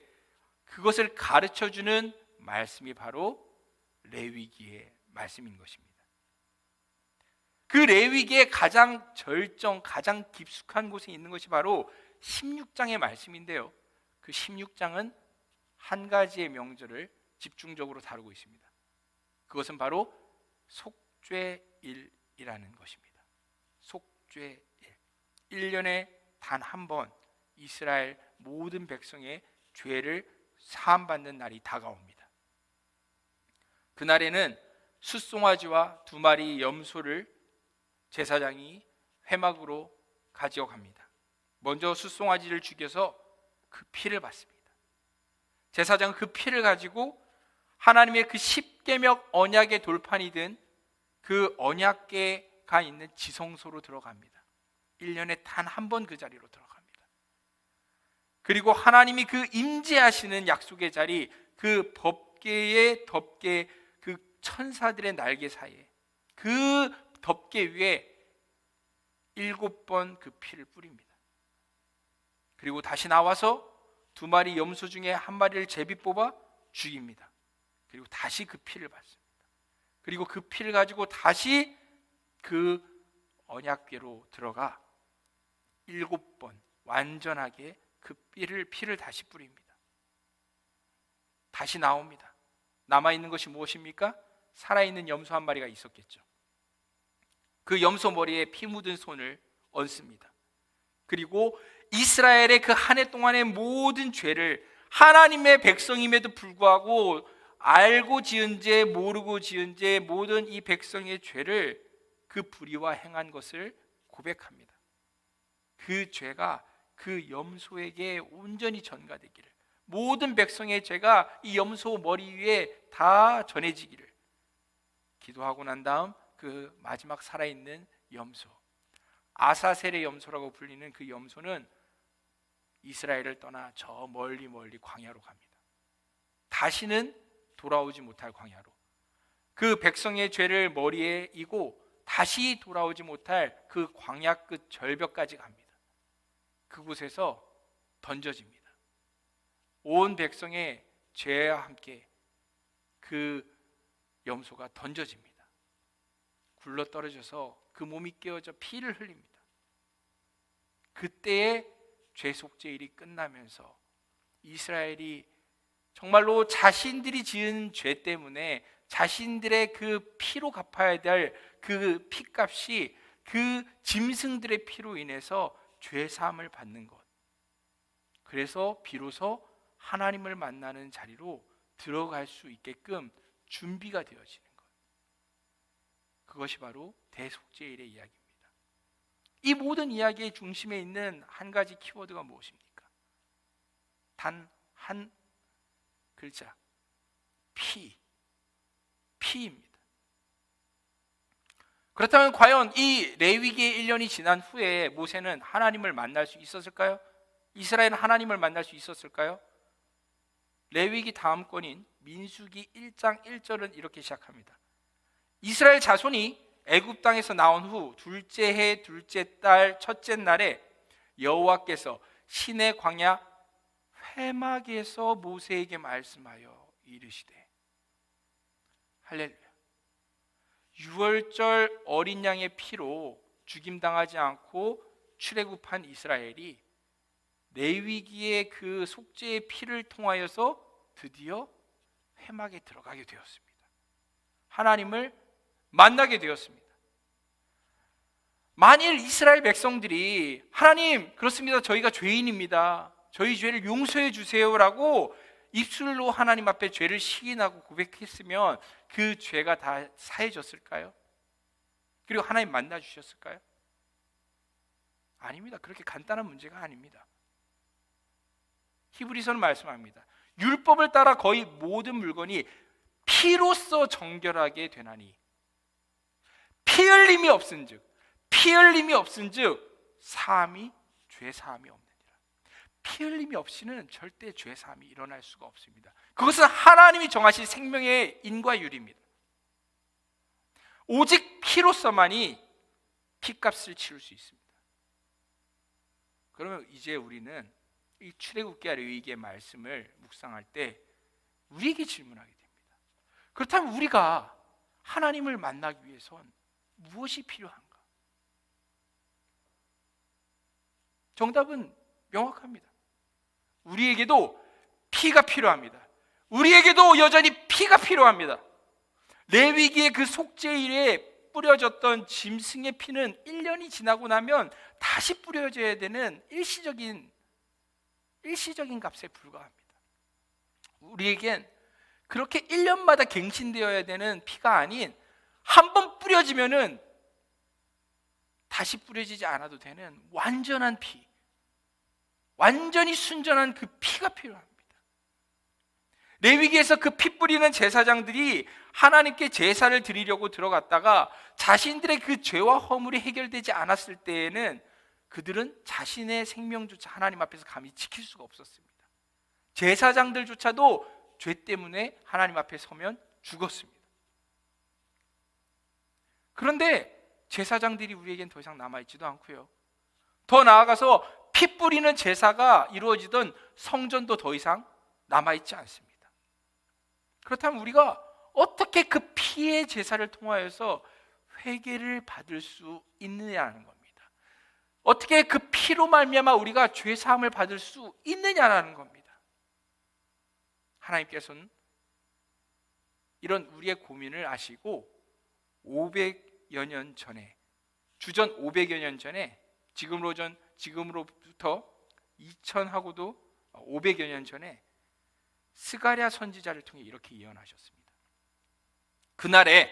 그것을 가르쳐주는 말씀이 바로 레위기의 말씀인 것입니다. 그 레위기의 가장 절정, 가장 깊숙한 곳에 있는 것이 바로 16장의 말씀인데요, 그 16장은 한 가지의 명절을 집중적으로 다루고 있습니다. 그것은 바로 속죄일이라는 것입니다. 속죄일, 1년에 단 한 번 이스라엘 모든 백성의 죄를 사함받는 날이 다가옵니다. 그날에는 숫송아지와 2마리 염소를 제사장이 회막으로 가져갑니다. 먼저 숫송아지를 죽여서 그 피를 받습니다. 제사장은 그 피를 가지고 하나님의 그 십계명 언약의 돌판이 된 그 언약궤가 있는 지성소로 들어갑니다. 1년에 단 한 번 그 자리로 들어갑니다. 그리고 하나님이 그 임재하시는 약속의 자리, 그 법궤의 덮개, 그 천사들의 날개 사이에 그 덮개 위에 7번 그 피를 뿌립니다. 그리고 다시 나와서 2마리 염소 중에 1마리를 제비 뽑아 죽입니다. 그리고 다시 그 피를 받습니다. 그리고 그 피를 가지고 다시 그 언약궤로 들어가 7번 완전하게 그 피를 다시 뿌립니다. 다시 나옵니다. 남아있는 것이 무엇입니까? 살아있는 염소 1마리가 있었겠죠. 그 염소 머리에 피 묻은 손을 얹습니다. 그리고 이스라엘의 그 한 해 동안의 모든 죄를, 하나님의 백성임에도 불구하고 알고 지은 죄, 모르고 지은 죄, 모든 이 백성의 죄를 그 불의와 행한 것을 고백합니다. 그 죄가 그 염소에게 온전히 전가되기를, 모든 백성의 죄가 이 염소 머리 위에 다 전해지기를 기도하고 난 다음 그 마지막 살아있는 염소, 아사셀의 염소라고 불리는 그 염소는 이스라엘을 떠나 저 멀리 광야로 갑니다. 다시는 돌아오지 못할 광야로, 그 백성의 죄를 머리에 이고 다시 돌아오지 못할 그 광야 끝 절벽까지 갑니다. 그곳에서 던져집니다. 온 백성의 죄와 함께 그 염소가 던져집니다. 굴러 떨어져서 그 몸이 깨어져 피를 흘립니다. 그때의 죄속죄일이 끝나면서 이스라엘이 정말로 자신들이 지은 죄 때문에 자신들의 그 피로 갚아야 될 그 피값이 그 짐승들의 피로 인해서 죄사함을 받는 것, 그래서 비로소 하나님을 만나는 자리로 들어갈 수 있게끔 준비가 되어지는 것, 그것이 바로 대속죄일의 이야기입니다. 이 모든 이야기의 중심에 있는 한 가지 키워드가 무엇입니까? 단 한 글자, 피입니다. 그렇다면 과연 이 레위기의 1년이 지난 후에 모세는 하나님을 만날 수 있었을까요? 이스라엘은 하나님을 만날 수 있었을까요? 레위기 다음 권인 민수기 1장 1절은 이렇게 시작합니다. 이스라엘 자손이 애굽 땅에서 나온 후 둘째 해 둘째 달 첫째 날에 여호와께서 시내 광야 회막에서 모세에게 말씀하여 이르시되, 할렐루야. 유월절 어린 양의 피로 죽임당하지 않고 출애굽한 이스라엘이 레위기의 그 속죄의 피를 통하여서 드디어 회막에 들어가게 되었습니다. 하나님을 만나게 되었습니다. 만일 이스라엘 백성들이 하나님, 그렇습니다, 저희가 죄인입니다, 저희 죄를 용서해 주세요라고 입술로 하나님 앞에 죄를 시인하고 고백했으면 그 죄가 다 사해졌을까요? 그리고 하나님 만나 주셨을까요? 아닙니다. 그렇게 간단한 문제가 아닙니다. 히브리서는 말씀합니다. 율법을 따라 거의 모든 물건이 피로써 정결하게 되나니 피 흘림이 없은즉 사함이 죄 사함이 없느니라. 피 흘림이 없이는 절대 죄 사함이 일어날 수가 없습니다. 그것은 하나님이 정하신 생명의 인과율입니다. 오직 피로서만이 피값을 치를 수 있습니다. 그러면 이제 우리는 이 출애굽기와 레위기의 말씀을 묵상할 때 우리에게 질문하게 됩니다. 그렇다면 우리가 하나님을 만나기 위해선 무엇이 필요한가? 정답은 명확합니다. 우리에게도 피가 필요합니다. 우리에게도 여전히 피가 필요합니다. 레위기의 그 속죄일에 뿌려졌던 짐승의 피는 1년이 지나고 나면 다시 뿌려져야 되는 일시적인 값에 불과합니다. 우리에겐 그렇게 1년마다 갱신되어야 되는 피가 아닌 한 번 뿌려지면은 다시 뿌려지지 않아도 되는 완전한 피, 완전히 순전한 그 피가 필요합니다. 레위기에서 그 피 뿌리는 제사장들이 하나님께 제사를 드리려고 들어갔다가 자신들의 그 죄와 허물이 해결되지 않았을 때에는 그들은 자신의 생명조차 하나님 앞에서 감히 지킬 수가 없었습니다. 제사장들조차도 죄 때문에 하나님 앞에 서면 죽었습니다. 그런데 제사장들이 우리에겐 더 이상 남아있지도 않고요, 더 나아가서 피 뿌리는 제사가 이루어지던 성전도 더 이상 남아있지 않습니다. 그렇다면 우리가 어떻게 그 피의 제사를 통하여서 회개를 받을 수 있느냐는 겁니다. 어떻게 그 피로 말미암아 우리가 죄 사함을 받을 수 있느냐는 겁니다. 하나님께서는 이런 우리의 고민을 아시고 500여 년 전에, 주전 500여 년 전에, 지금으로부터 2000하고도 500여 년 전에 스가랴 선지자를 통해 이렇게 예언하셨습니다. 그날에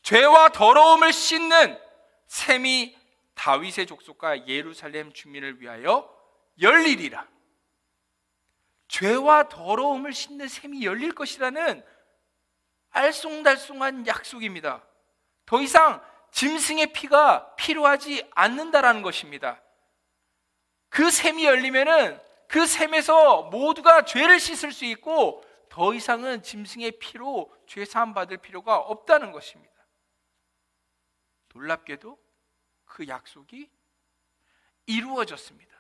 죄와 더러움을 씻는 샘이 다윗의 족속과 예루살렘 주민을 위하여 열리리라. 죄와 더러움을 씻는 샘이 열릴 것이라는 알쏭달쏭한 약속입니다. 더 이상 짐승의 피가 필요하지 않는다라는 것입니다. 그 샘이 열리면은 그 샘에서 모두가 죄를 씻을 수 있고 더 이상은 짐승의 피로 죄 사함 받을 필요가 없다는 것입니다. 놀랍게도 그 약속이 이루어졌습니다.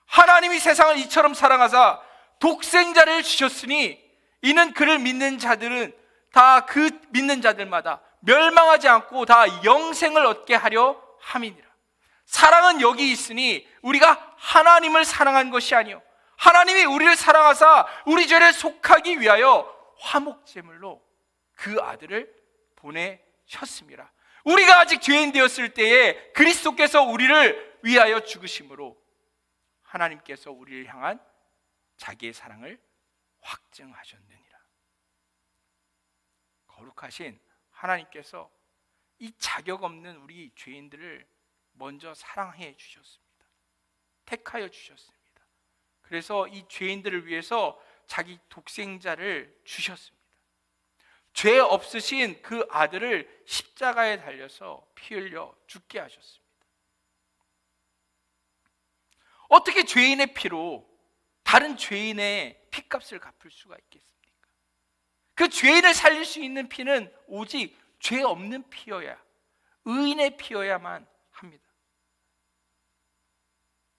하나님이 세상을 이처럼 사랑하사 독생자를 주셨으니 이는 그를 믿는 자들은 다 그 믿는 자들마다 멸망하지 않고 다 영생을 얻게 하려 함이니라. 사랑은 여기 있으니 우리가 하나님을 사랑한 것이 아니요 하나님이 우리를 사랑하사 우리 죄를 속하기 위하여 화목제물로 그 아들을 보내셨습니다. 우리가 아직 죄인 되었을 때에 그리스도께서 우리를 위하여 죽으심으로 하나님께서 우리를 향한 자기의 사랑을 확증하셨느니라. 거룩하신 하나님께서 이 자격 없는 우리 죄인들을 먼저 사랑해 주셨습니다. 택하여 주셨습니다. 그래서 이 죄인들을 위해서 자기 독생자를 주셨습니다. 죄 없으신 그 아들을 십자가에 달려서 피 흘려 죽게 하셨습니다. 어떻게 죄인의 피로 다른 죄인의 피값을 갚을 수가 있겠습니까? 그 죄인을 살릴 수 있는 피는 오직 죄 없는 피여야, 의인의 피여야만 합니다.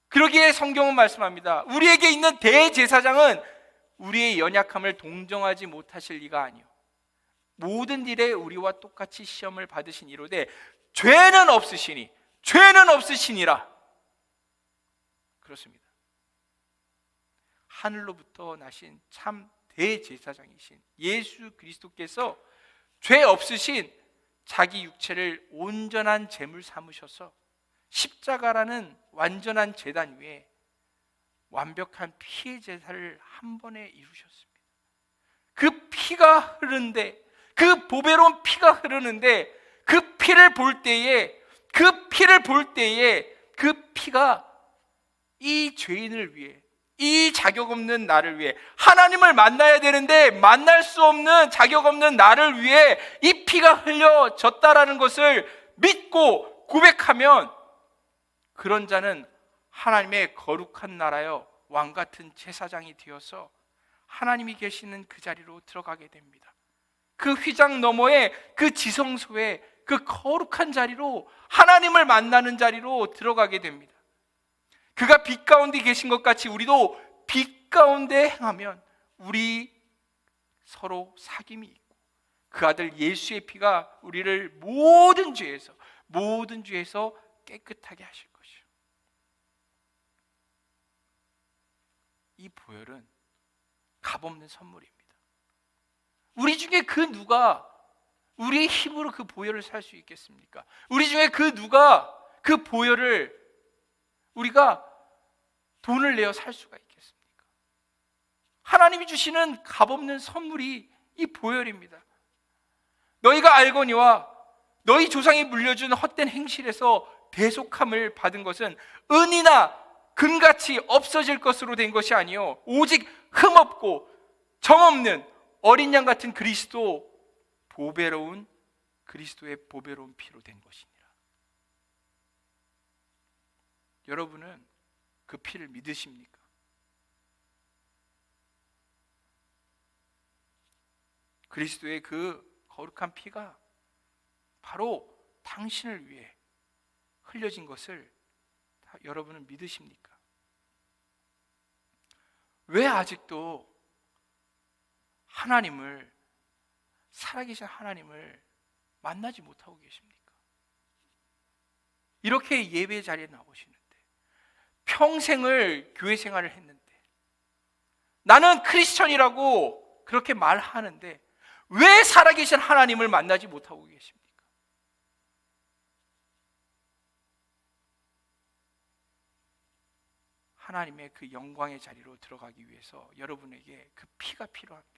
그러기에 성경은 말씀합니다. 우리에게 있는 대제사장은 우리의 연약함을 동정하지 못하실 리가 아니요 모든 일에 우리와 똑같이 시험을 받으신 이로되 죄는 없으시니라. 그렇습니다. 하늘로부터 나신 참 대제사장이신 예수 그리스도께서 죄 없으신 자기 육체를 온전한 제물 삼으셔서 십자가라는 완전한 제단 위에 완벽한 피의 제사를 한 번에 이루셨습니다. 그 피가 흐르는데, 그 보배로운 피가 흐르는데 그 피를 볼 때에 그 피가 이 죄인을 위해, 이 자격 없는 나를 위해, 하나님을 만나야 되는데 만날 수 없는 자격 없는 나를 위해 이 피가 흘려졌다라는 것을 믿고 고백하면 그런 자는 하나님의 거룩한 나라여 왕 같은 제사장이 되어서 하나님이 계시는 그 자리로 들어가게 됩니다. 그 휘장 너머에, 그 지성소에, 그 거룩한 자리로, 하나님을 만나는 자리로 들어가게 됩니다. 그가 빛 가운데 계신 것 같이 우리도 빛 가운데 행하면 우리 서로 사귐이 있고 그 아들 예수의 피가 우리를 모든 죄에서 깨끗하게 하실 것이요. 이 보혈은 값없는 선물입니다. 우리 중에 그 누가 우리의 힘으로 그 보혈을 살 수 있겠습니까? 우리 중에 그 누가 그 보혈을 우리가 돈을 내어 살 수가 있겠습니까? 하나님이 주시는 값없는 선물이 이 보혈입니다. 너희가 알거니와 너희 조상이 물려준 헛된 행실에서 대속함을 받은 것은 은이나 금같이 없어질 것으로 된 것이 아니요 오직 흠없고 정없는 어린 양 같은 그리스도의 보배로운 피로 된 것이니라. 여러분은 그 피를 믿으십니까? 그리스도의 그 거룩한 피가 바로 당신을 위해 흘려진 것을 여러분은 믿으십니까? 왜 아직도 살아계신 하나님을 만나지 못하고 계십니까? 이렇게 예배 자리에 나오시는데, 평생을 교회 생활을 했는데, 나는 크리스천이라고 그렇게 말하는데 왜 살아계신 하나님을 만나지 못하고 계십니까? 하나님의 그 영광의 자리로 들어가기 위해서 여러분에게 그 피가 필요합니다.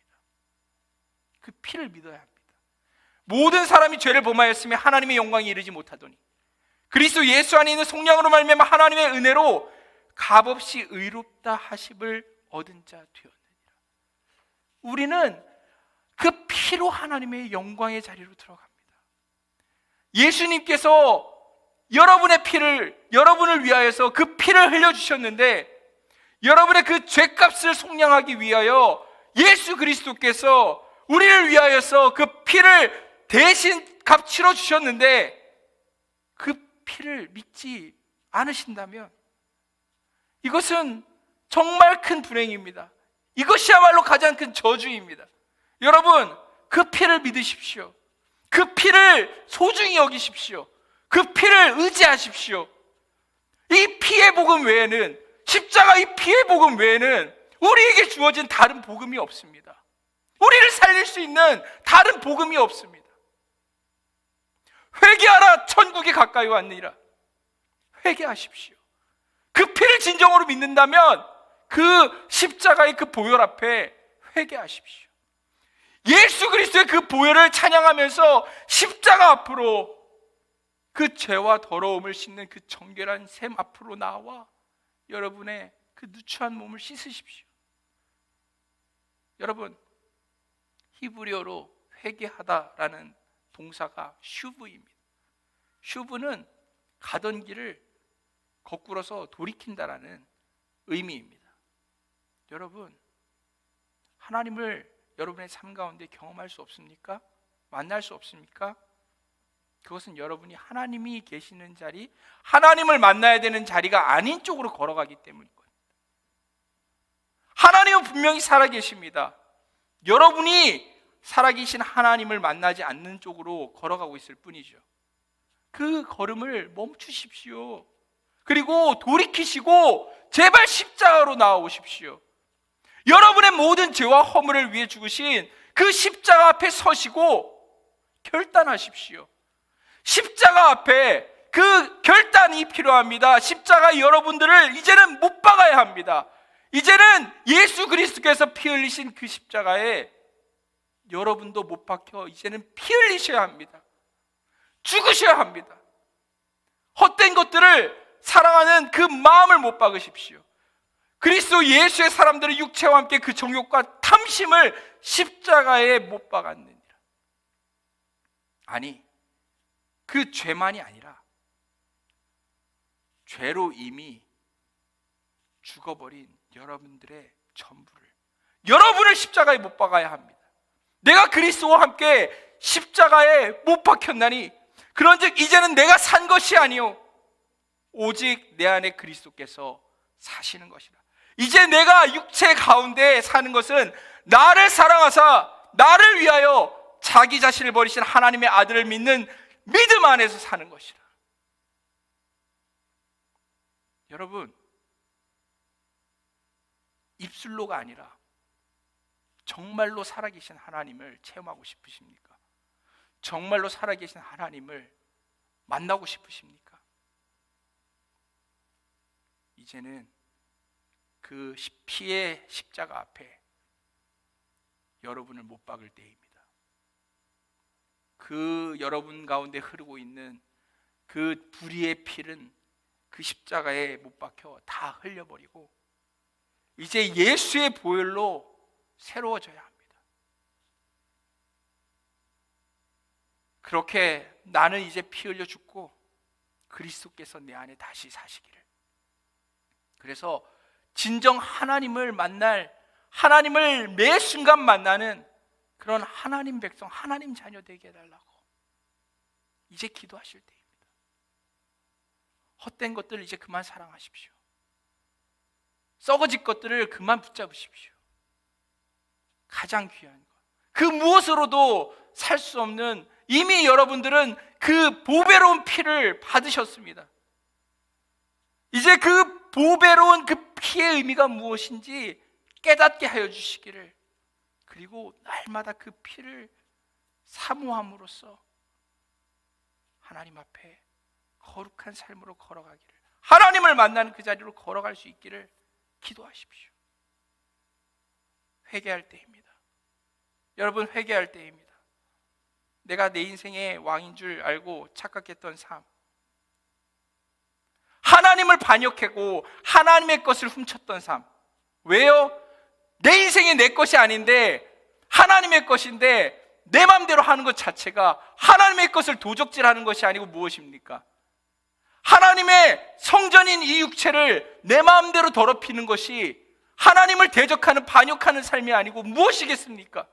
그 피를 믿어야 합니다. 모든 사람이 죄를 범하였으며 하나님의 영광에 이르지 못하더니 그리스도 예수 안에 있는 속량으로 말미암아 하나님의 은혜로 값없이 의롭다 하심을 얻은 자 되었느니라. 우리는 그 피로 하나님의 영광의 자리로 들어갑니다. 예수님께서 여러분의 피를, 여러분을 위하여서 그 피를 흘려주셨는데, 여러분의 그 죄값을 속량하기 위하여 예수 그리스도께서 우리를 위하여서 그 피를 대신 값치러 주셨는데, 그 피를 믿지 않으신다면 이것은 정말 큰 불행입니다. 이것이야말로 가장 큰 저주입니다. 여러분, 그 피를 믿으십시오. 그 피를 소중히 여기십시오. 그 피를 의지하십시오. 이 피의 복음 외에는, 십자가 이 피의 복음 외에는 우리에게 주어진 다른 복음이 없습니다. 우리를 살릴 수 있는 다른 복음이 없습니다. 회개하라, 천국이 가까이 왔느니라. 회개하십시오. 그 피를 진정으로 믿는다면 그 십자가의 그 보혈 앞에 회개하십시오. 예수 그리스도의 그 보혈을 찬양하면서 십자가 앞으로, 그 죄와 더러움을 씻는 그 정결한 샘 앞으로 나와 여러분의 그 누추한 몸을 씻으십시오. 여러분, 히브리어로 회개하다라는 동사가 슈브입니다. 슈브는 가던 길을 거꾸로서 돌이킨다라는 의미입니다. 여러분, 하나님을 여러분의 삶 가운데 경험할 수 없습니까? 만날 수 없습니까? 그것은 여러분이 하나님이 계시는 자리, 하나님을 만나야 되는 자리가 아닌 쪽으로 걸어가기 때문인 겁니다. 하나님은 분명히 살아계십니다. 여러분이 살아계신 하나님을 만나지 않는 쪽으로 걸어가고 있을 뿐이죠. 그 걸음을 멈추십시오. 그리고 돌이키시고 제발 십자가로 나아오십시오. 여러분의 모든 죄와 허물을 위해 죽으신 그 십자가 앞에 서시고 결단하십시오. 십자가 앞에 그 결단이 필요합니다. 십자가 여러분들을 이제는 못 박아야 합니다. 이제는 예수 그리스도께서 피 흘리신 그 십자가에 여러분도 못 박혀 이제는 피 흘리셔야 합니다. 죽으셔야 합니다. 헛된 것들을 사랑하는 그 마음을 못 박으십시오. 그리스도 예수의 사람들의 육체와 함께 그 정욕과 탐심을 십자가에 못 박았느니라. 아니, 그 죄만이 아니라 죄로 이미 죽어버린 여러분들의 전부를, 여러분을 십자가에 못 박아야 합니다. 내가 그리스도와 함께 십자가에 못 박혔나니 그런즉 이제는 내가 산 것이 아니요 오직 내 안에 그리스도께서 사시는 것이라. 이제 내가 육체 가운데 사는 것은 나를 사랑하사 나를 위하여 자기 자신을 버리신 하나님의 아들을 믿는 믿음 안에서 사는 것이라. 여러분, 입술로가 아니라 정말로 살아계신 하나님을 체험하고 싶으십니까? 정말로 살아계신 하나님을 만나고 싶으십니까? 이제는 그 피의 십자가 앞에 여러분을 못 박을 때입니다. 그 여러분 가운데 흐르고 있는 그 불의의 피는 그 십자가에 못 박혀 다 흘려버리고 이제 예수의 보혈로 새로워져야 합니다. 그렇게 나는 이제 피 흘려 죽고 그리스도께서 내 안에 다시 사시기를. 그래서 진정 하나님을 만날, 하나님을 매 순간 만나는 그런 하나님 백성, 하나님 자녀 되게 해달라고 이제 기도하실 때입니다. 헛된 것들을 이제 그만 사랑하십시오. 썩어질 것들을 그만 붙잡으십시오. 가장 귀한 것, 그 무엇으로도 살 수 없는, 이미 여러분들은 그 보배로운 피를 받으셨습니다. 이제 그 보배로운 그 피의 의미가 무엇인지 깨닫게 하여 주시기를, 그리고 날마다 그 피를 사모함으로써 하나님 앞에 거룩한 삶으로 걸어가기를, 하나님을 만나는 그 자리로 걸어갈 수 있기를 기도하십시오. 회개할 때입니다. 여러분, 회개할 때입니다. 내가 내 인생의 왕인 줄 알고 착각했던 삶, 하나님을 반역하고 하나님의 것을 훔쳤던 삶. 왜요? 내 인생이 내 것이 아닌데 하나님의 것인데 내 마음대로 하는 것 자체가 하나님의 것을 도적질하는 것이 아니고 무엇입니까? 하나님의 성전인 이 육체를 내 마음대로 더럽히는 것이 하나님을 대적하는 반역하는 삶이 아니고 무엇이겠습니까?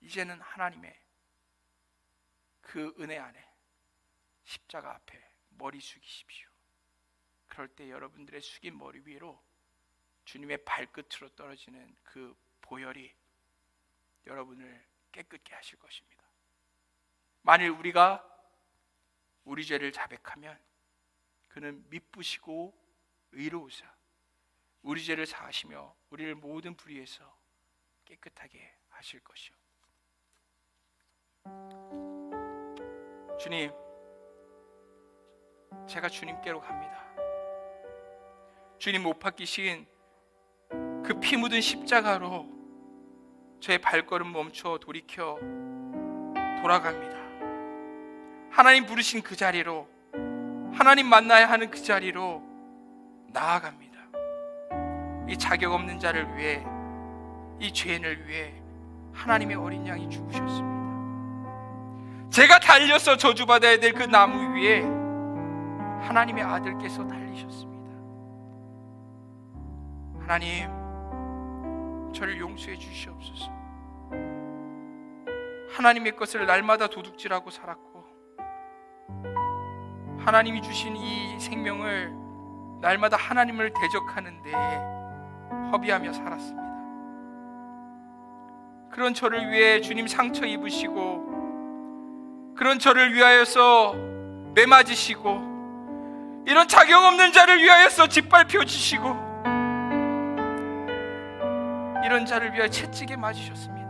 이제는 하나님의 그 은혜 안에 십자가 앞에 머리 숙이십시오. 그럴 때 여러분들의 숙인 머리 위로 주님의 발끝으로 떨어지는 그 보혈이 여러분을 깨끗게 하실 것입니다. 만일 우리가 우리 죄를 자백하면 그는 미쁘시고 의로우사 우리 죄를 사하시며 우리를 모든 불의에서 깨끗하게 하실 것이요. 주님, 제가 주님께로 갑니다. 주님 못 박히신 그 피 묻은 십자가로 저의 발걸음 멈춰 돌이켜 돌아갑니다. 하나님 부르신 그 자리로, 하나님 만나야 하는 그 자리로 나아갑니다. 이 자격 없는 자를 위해, 이 죄인을 위해 하나님의 어린 양이 죽으셨습니다. 제가 달려서 저주받아야 될 그 나무 위에 하나님의 아들께서 달리셨습니다. 하나님, 저를 용서해 주시옵소서. 하나님의 것을 날마다 도둑질하고 살았고 하나님이 주신 이 생명을 날마다 하나님을 대적하는 데에 허비하며 살았습니다. 그런 저를 위해 주님 상처 입으시고 그런 저를 위하여서 매맞으시고 이런 자격 없는 자를 위하여서 짓밟혀 주시고 이런 자를 위하여 채찍에 맞으셨습니다.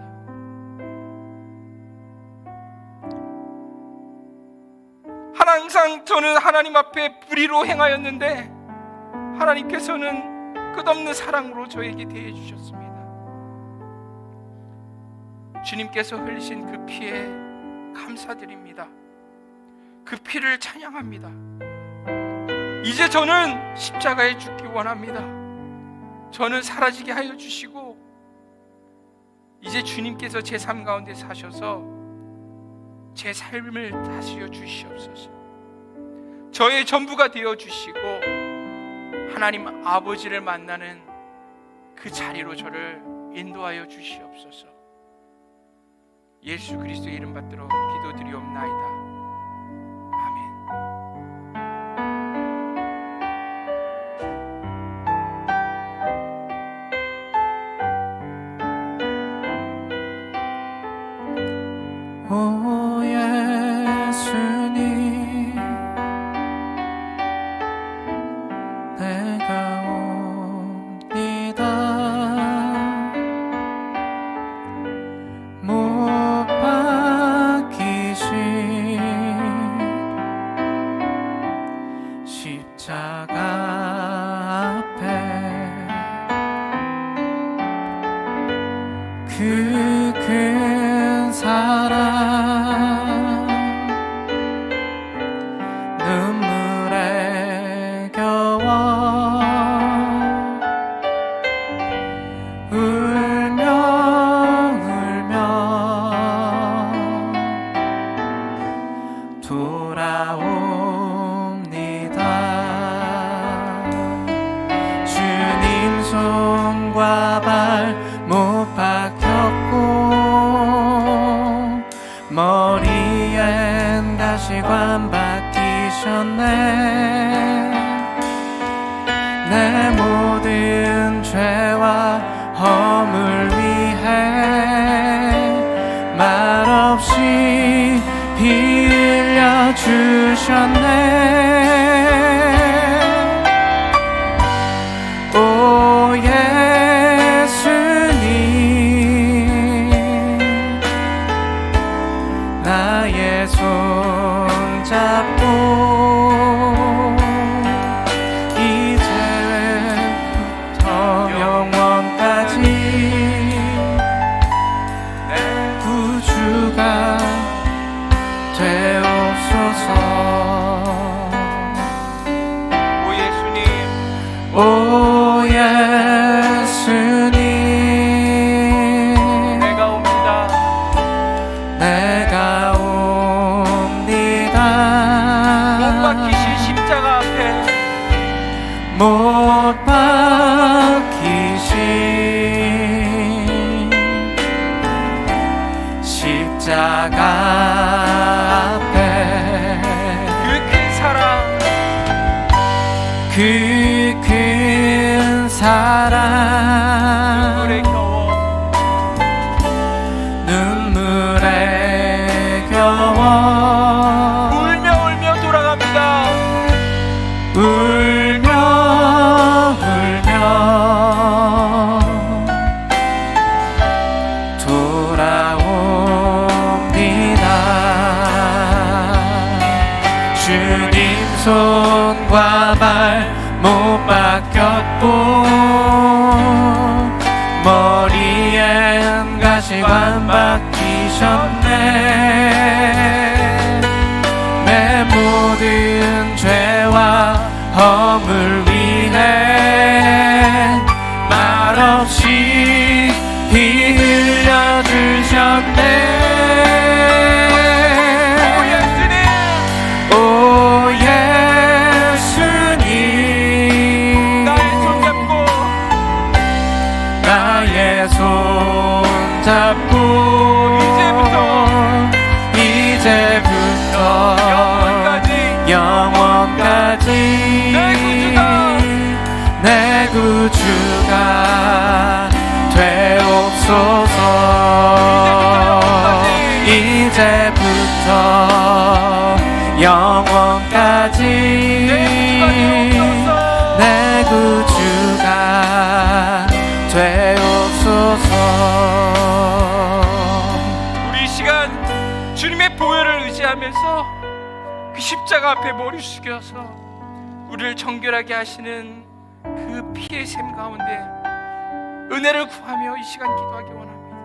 항상 저는 하나님 앞에 불의로 행하였는데 하나님께서는 끝없는 사랑으로 저에게 대해 주셨습니다. 주님께서 흘리신 그 피에 감사드립니다. 그 피를 찬양합니다. 이제 저는 십자가에 죽기 원합니다. 저는 사라지게 하여 주시고 이제 주님께서 제 삶 가운데 사셔서 제 삶을 다스려 주시옵소서. 저의 전부가 되어 주시고 하나님 아버지를 만나는 그 자리로 저를 인도하여 주시옵소서. 예수 그리스도의 이름 받들어 기도드리옵나이다. 아멘. 오 예수님, 내가 옵니다. 못 박히신 십자가 앞에 그 큰 사랑 눈물에 겨워 울며 돌아옵니다. 주님 손과 발 못 박혔고 머리엔 가시관 박히셨네. 내 모든 죄와 허물 위해 말없이 피 흘려 주셨네. 오 예수님, 나의 손 잡고 이제부터 영원까지 구주가 되옵소서. 오 예수님 내가 옵니다. 내가 옵니다. 못 박히신 십자가 앞에 못 박히신 십자가 앞에 그 큰 사랑, 그 큰 사랑 눈물에 겨워 눈물에 겨워 울며 울며 돌아갑니다. 울며 울며 돌아옵니다. 주님 손과 발 못 박혔고 머리엔 가시관 박히셨네. 내 모든 죄와 허물 위해 말없이 피 흘려주셨네. 오 예수님 나의 손 잡고 이제부터 영원까지 내 구주가 되옵소서. 이제부터 영원까지 내 구주가 되옵소서. 우리 이 시간 주님의 보혈을 의지하면서 그 십자가 앞에 머리 숙여서 우리를 정결하게 하시는 그 피의 샘 가운데 은혜를 구하며 이 시간 기도하기 원합니다.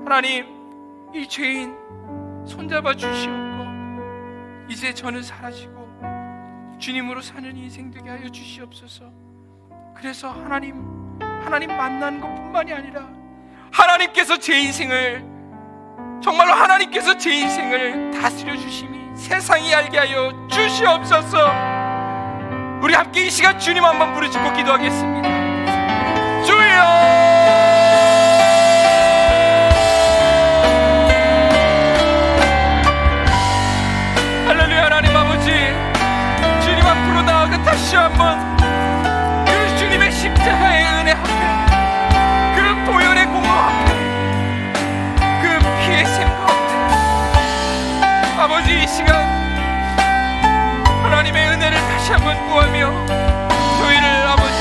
하나님, 이 죄인 손잡아 주시옵고 이제 저는 사라지고 주님으로 사는 인생 되게 하여 주시옵소서. 그래서 하나님 만나는 것뿐만이 아니라 하나님께서 제 인생을 정말로 하나님께서 제 인생을 다스려 주심이 세상이 알게 하여 주시옵소서. 우리 함께 이 시간 주님 한번 부르짖고 기도하겠습니다. 주여! 다시 한번 그 주님의 십자가의 은혜 앞에 그 보혈의 공로 앞에 그 피의 샘 가운데 아버지 이 시간 하나님의 은혜를 다시 한번 구하며 저희를 아버지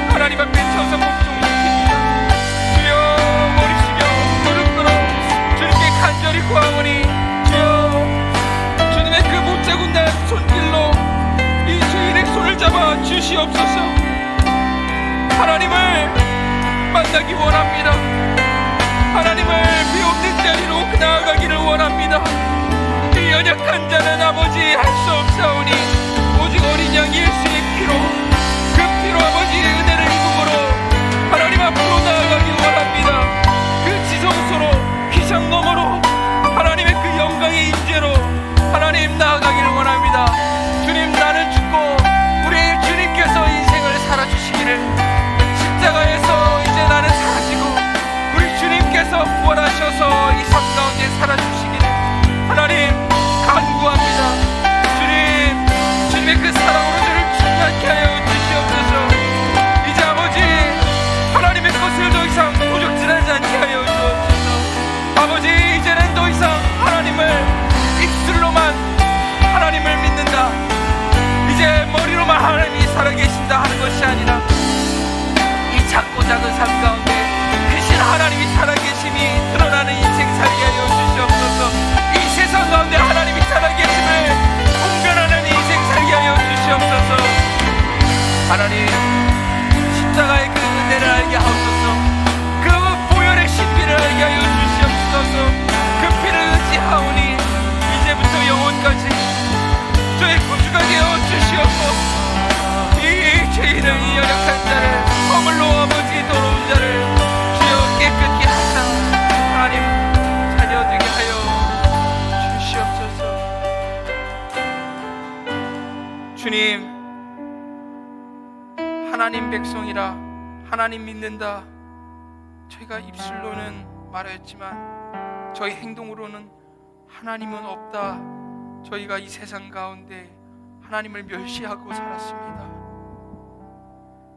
하나님 앞에 서서 목종을 킵니다. 주여 머리 숙여 무릎 꿇어 주님께 간절히 구하오니 주여 주님의 그 못자국난 손길로 이 주인의 손을 잡아 주시옵소서. 하나님을 만나기 원합니다. 하나님을 비옵는 자리로 나아가기를 원합니다. 이 연약한 자는 아버지 할 수 없사오니 오직 어린 양 예수의 피로 그 피로 아버지의 은혜를 입음으로 하나님 앞으로 나아가기 원합니다. 그 지성소로 기상검으로 하나님의 그 영광의 임재로 하나님 나아가기를 원합니다. 주님, 나는 죽고 우리 주님께서 인생을 살아주시기를, 십자가에서 이제 나는 사라지고 우리 주님께서 부활하셔서 이 삶 가운데 살아주시기를 하나님 간구합니다. 주님의 그 사랑으로 저를 충만케 하여 주시옵소서. 이제 아버지 하나님의 것을 더 이상 도적질하지 않게 하여 주옵소서. 아버지 이제는 더 이상 하나님을 입술로만 하나님을 믿는다, 이제 머리로만 하나님이 살아계신다 하는 것이 아니라 이 작고 작은 삶 가운데 크신 하나님이 살아계심이 드러나는 인생 살게 하여 주시옵소서. 이 세상 가운데 하나님이 살아계심을 공변하는 인생 살게 하여 주시옵소서. 하나님 십자가의 그 은혜를 알게 하옵소서. 그 보혈의 신비를 알게 하여 주시옵소서. 그 피를 의지하오니 이제부터 영원까지 저의 구주가 되어 주시옵고 이 죄인을 주님, 하나님 백성이라, 하나님 믿는다, 저희가 입술로는 말하였지만 저희 행동으로는 하나님은 없다, 저희가 이 세상 가운데 하나님을 멸시하고 살았습니다.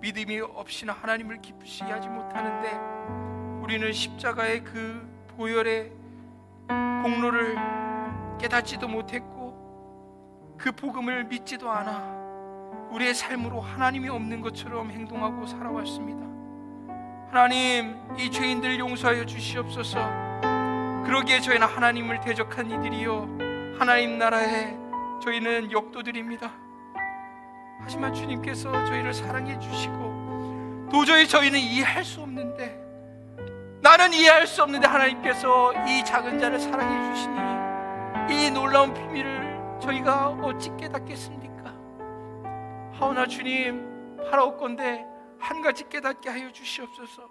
믿음이 없이는 하나님을 기쁘시게 하지 못하는데, 우리는 십자가의 그 보혈의 공로를 깨닫지도 못했고 그 복음을 믿지도 않아 우리의 삶으로 하나님이 없는 것처럼 행동하고 살아왔습니다. 하나님, 이 죄인들 용서하여 주시옵소서. 그러기에 저희는 하나님을 대적한 이들이요, 하나님 나라에 저희는 역도들입니다. 하지만 주님께서 저희를 사랑해 주시고 도저히 저희는 이해할 수 없는데, 나는 이해할 수 없는데 하나님께서 이 작은 자를 사랑해 주시니 이 놀라운 비밀을 저희가 어찌 깨닫겠습니까? 하오나 주님, 바라옵건대 한 가지 깨닫게 하여 주시옵소서.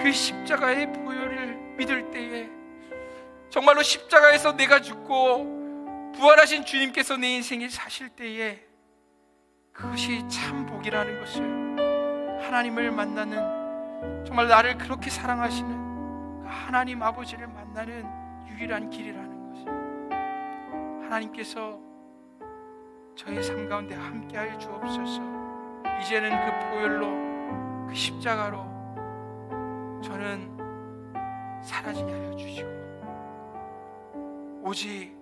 그 십자가의 보혈을 믿을 때에 정말로 십자가에서 내가 죽고 부활하신 주님께서 내 인생에 사실 때에 그것이 참 복이라는 것을, 하나님을 만나는, 정말 나를 그렇게 사랑하시는 그 하나님 아버지를 만나는 유일한 길이라는 것을 하나님께서 저의 삶 가운데 함께하여 주옵소서. 이제는 그 보혈로, 그 십자가로 저는 사라지게 하여 주시고 오직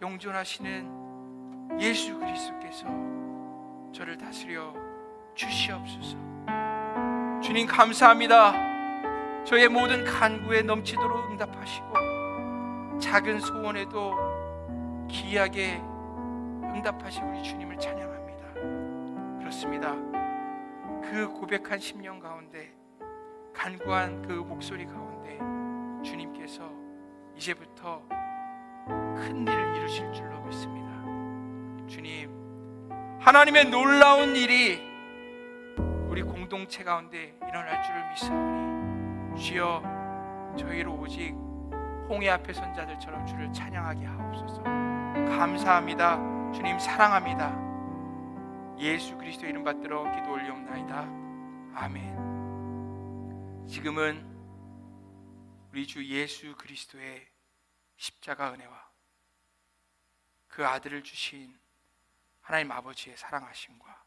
영존하시는 예수 그리스도께서 저를 다스려 주시옵소서. 주님 감사합니다. 저의 모든 간구에 넘치도록 응답하시고 작은 소원에도 귀하게 응답하신 우리 주님을 찬양합니다. 그렇습니다. 그 고백한 심령 가운데, 간구한 그 목소리 가운데 주님께서 이제부터 큰 일을 이루실 줄로 믿습니다. 주님, 하나님의 놀라운 일이 우리 공동체 가운데 일어날 줄을 믿사오니 주여, 저희로 오직 홍해 앞에 선 자들처럼 주를 찬양하게 하옵소서. 감사합니다. 주님 사랑합니다. 예수 그리스도 이름 받들어 기도 올리옵나이다. 아멘. 지금은 우리 주 예수 그리스도의 십자가 은혜와 그 아들을 주신 하나님 아버지의 사랑하심과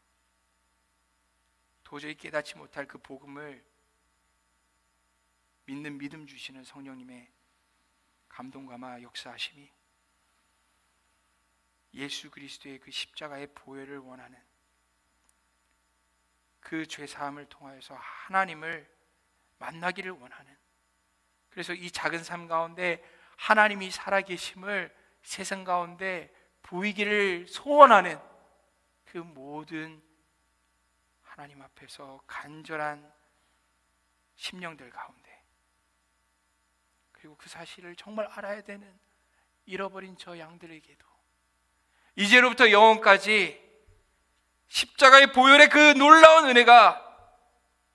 도저히 깨닫지 못할 그 복음을 믿는 믿음 주시는 성령님의 감동감화 역사하심이, 예수 그리스도의 그 십자가의 보혈을 원하는 그 죄사함을 통하여서 하나님을 만나기를 원하는, 그래서 이 작은 삶 가운데 하나님이 살아계심을 세상 가운데 보이기를 소원하는 그 모든 하나님 앞에서 간절한 심령들 가운데, 그리고 그 사실을 정말 알아야 되는 잃어버린 저 양들에게도 이제로부터 영원까지 십자가의 보혈의 그 놀라운 은혜가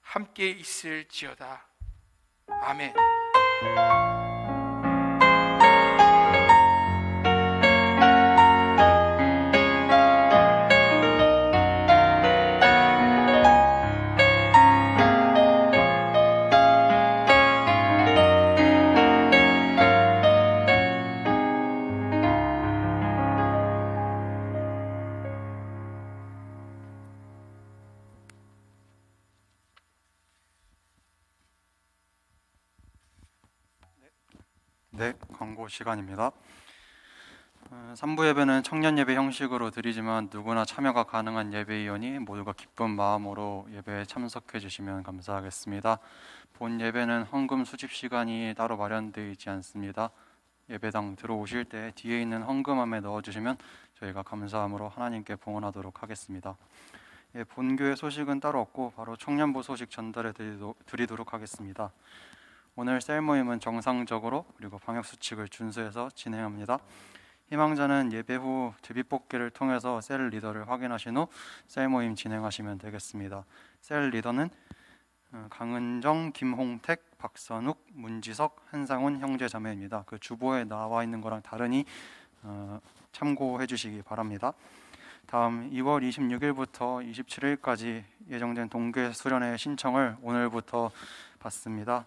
함께 있을지어다. 아멘. 네, 광고 시간입니다. 3부 예배는 청년 예배 형식으로 드리지만 누구나 참여가 가능한 예배위원이 모두가 기쁜 마음으로 예배에 참석해 주시면 감사하겠습니다. 본 예배는 헌금 수집 시간이 따로 마련되어 있지 않습니다. 예배당 들어오실 때 뒤에 있는 헌금함에 넣어주시면 저희가 감사함으로 하나님께 봉헌하도록 하겠습니다. 본교회 소식은 따로 없고 바로 청년부 소식 전달해 드리도록 하겠습니다. 오늘 셀 모임은 정상적으로 그리고 방역수칙을 준수해서 진행합니다. 희망자는 예배 후 제비뽑기를 통해서 셀 리더를 확인하신 후 셀 모임 진행하시면 되겠습니다. 셀 리더는 강은정, 김홍택, 박선욱, 문지석, 한상훈 형제자매입니다. 그 주보에 나와 있는 거랑 다르니 참고해 주시기 바랍니다. 다음 2월 26일부터 27일까지 예정된 동계 수련회 신청을 오늘부터 받습니다.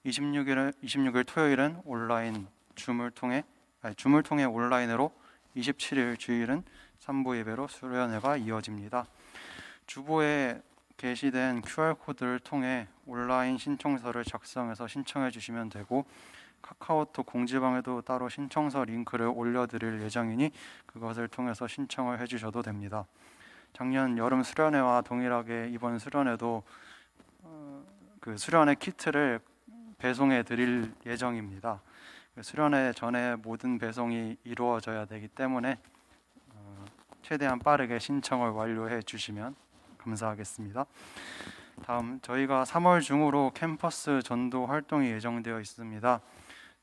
26일 토요일은 온라인 줌을 통해 온라인으로, 27일 주일은 3부 예배로 수련회가 이어집니다. 주보에 게시된 QR코드를 통해 온라인 신청서를 작성해서 신청해 주시면 되고, 카카오톡 공지방에도 따로 신청서 링크를 올려드릴 예정이니 그것을 통해서 신청을 해주셔도 됩니다. 작년 여름 수련회와 동일하게 이번 수련회도 그 수련회 키트를 배송해 드릴 예정입니다. 수련회 전에 모든 배송이 이루어져야 되기 때문에 최대한 빠르게 신청을 완료해 주시면 감사하겠습니다. 다음, 저희가 3월 중으로 캠퍼스 전도 활동이 예정되어 있습니다.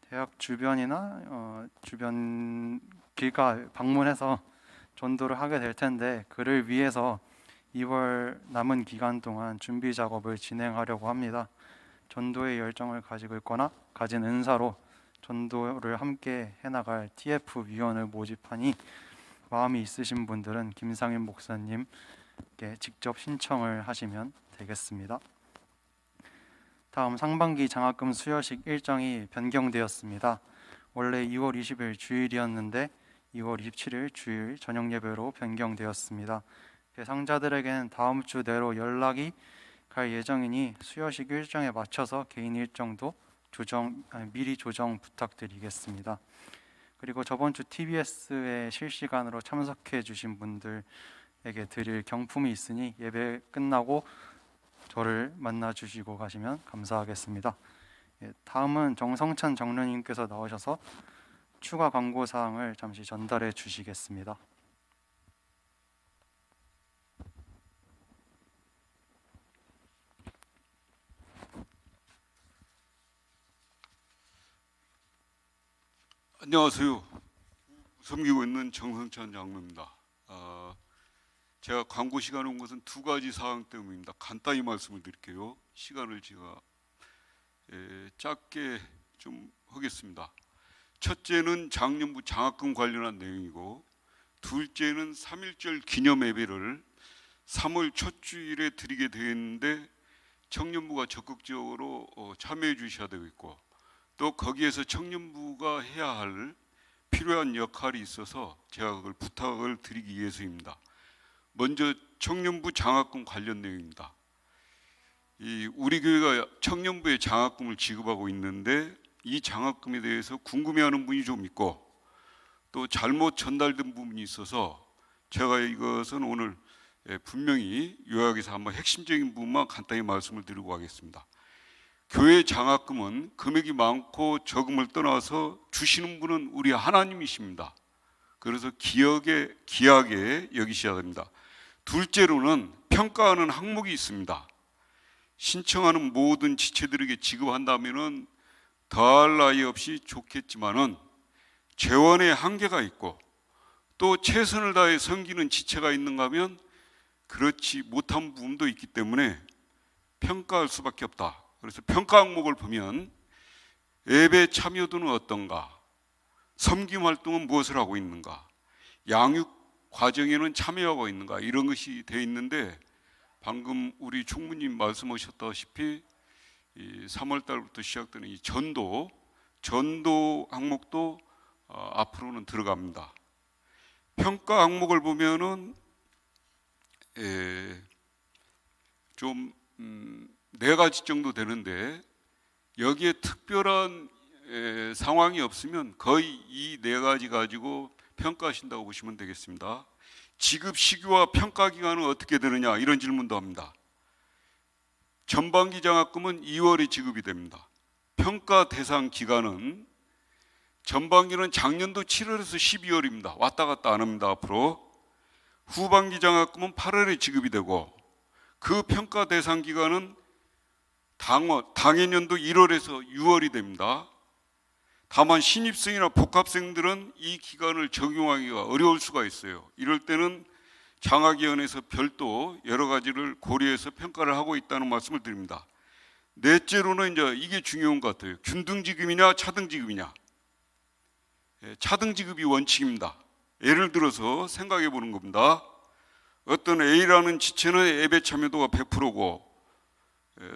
대학 주변이나 주변 길가 방문해서 전도를 하게 될 텐데, 그를 위해서 2월 남은 기간 동안 준비 작업을 진행하려고 합니다. 전도의 열정을 가지고 있거나 가진 은사로 전도를 함께 해나갈 TF 위원을 모집하니 마음이 있으신 분들은 김상인 목사님께 직접 신청을 하시면 되겠습니다. 다음, 상반기 장학금 수여식 일정이 변경되었습니다. 원래 2월 20일 주일이었는데 2월 27일 주일 저녁 예배로 변경되었습니다. 대상자들에게는 다음 주 내로 연락이 갈 예정이니 수여식 일정에 맞춰서 개인 일정도 미리 조정 부탁드리겠습니다. 그리고 저번 주 TBS에 실시간으로 참석해 주신 분들에게 드릴 경품이 있으니 예배 끝나고 저를 만나 주시고 가시면 감사하겠습니다. 다음은 정성찬 장로님께서 나오셔서 추가 광고 사항을 잠시 전달해 주시겠습니다. 안녕하세요. 섬기고 있는 정성찬 장로입니다. 제가 광고 시간에 온 것은 두 가지 사항 때문입니다. 간단히 말씀을 드릴게요. 시간을 제가 짧게 좀 하겠습니다. 첫째는 작년부 장학금 관련한 내용이고, 둘째는 3.1절 기념 예배를 3월 첫 주일에 드리게 되었는데 청년부가 적극적으로 참여해 주셔야 되겠고, 또 거기에서 청년부가 해야 할 필요한 역할이 있어서 제가 그걸 부탁을 드리기 위해서입니다. 먼저 청년부 장학금 관련 내용입니다. 우리 교회가 청년부에 장학금을 지급하고 있는데 이 장학금에 대해서 궁금해하는 분이 좀 있고, 또 잘못 전달된 부분이 있어서 제가 이것은 오늘 분명히 요약해서 한번 핵심적인 부분만 간단히 말씀을 드리고 가겠습니다. 교회 장학금은 금액이 많고 적음을 떠나서 주시는 분은 우리 하나님이십니다. 그래서 귀하게 여기셔야 됩니다. 둘째로는 평가하는 항목이 있습니다. 신청하는 모든 지체들에게 지급한다면은 더할 나위 없이 좋겠지만은 재원의 한계가 있고, 또 최선을 다해 섬기는 지체가 있는가 하면 그렇지 못한 부분도 있기 때문에 평가할 수밖에 없다. 그래서 평가 항목을 보면 예배 참여도는 어떤가, 섬김 활동은 무엇을 하고 있는가, 양육 과정에는 참여하고 있는가, 이런 것이 되어 있는데, 방금 우리 총무님 말씀하셨다시피 3월 달부터 시작되는 이 전도 항목도 앞으로는 들어갑니다. 평가 항목을 보면은 좀 4가지 정도 되는데, 여기에 특별한 상황이 없으면 거의 이 4가지 가지고 평가하신다고 보시면 되겠습니다. 지급 시기와 평가 기간은 어떻게 되느냐, 이런 질문도 합니다. 전반기 장학금은 2월에 지급이 됩니다. 평가 대상 기간은 전반기는 작년도 7월에서 12월입니다. 왔다 갔다 안 합니다. 앞으로 후반기 장학금은 8월에 지급이 되고, 그 평가 대상 기간은 당해년도 1월에서 6월이 됩니다. 다만 신입생이나 복합생들은 이 기간을 적용하기가 어려울 수가 있어요. 이럴 때는 장학위원회에서 별도 여러 가지를 고려해서 평가를 하고 있다는 말씀을 드립니다. 넷째로는 이제 이게 중요한 것 같아요. 균등지급이냐 차등지급이냐. 차등지급이 원칙입니다. 예를 들어서 생각해 보는 겁니다. 어떤 A라는 지체는 예배 참여도가 100%고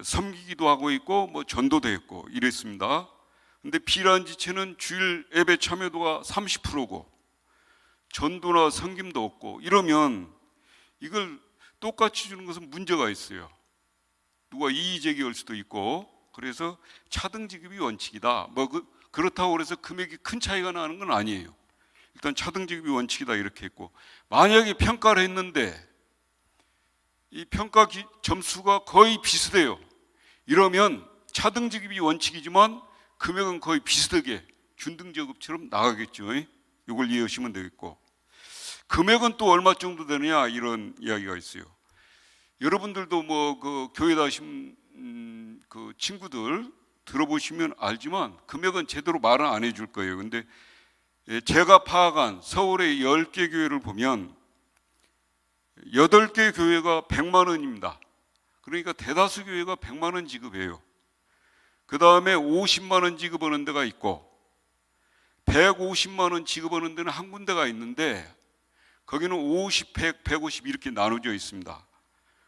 섬기기도 하고 있고 뭐 전도도 했고 이랬습니다. 근데 B라는 지체는 주일 예배 참여도가 30%고 전도나 섬김도 없고 이러면 이걸 똑같이 주는 것은 문제가 있어요. 누가 이의 제기할 수도 있고. 그래서 차등 지급이 원칙이다. 뭐 그렇다고 그래서 금액이 큰 차이가 나는 건 아니에요. 일단 차등 지급이 원칙이다 이렇게 했고, 만약에 평가를 했는데 이 평가 점수가 거의 비슷해요. 이러면 차등 지급이 원칙이지만 금액은 거의 비슷하게 균등저급처럼 나가겠죠. 이걸 이해하시면 되겠고, 금액은 또 얼마 정도 되느냐 이런 이야기가 있어요. 여러분들도 뭐 그 교회 다신 그 친구들 들어보시면 알지만 금액은 제대로 말은 안 해줄 거예요. 근데 제가 파악한 서울의 10개 교회를 보면 8개 교회가 100만 원입니다. 그러니까 대다수 교회가 100만 원 지급해요. 그 다음에 50만 원 지급하는 데가 있고 150만 원 지급하는 데는 한 군데가 있는데 거기는 50, 100, 150 이렇게 나눠져 있습니다.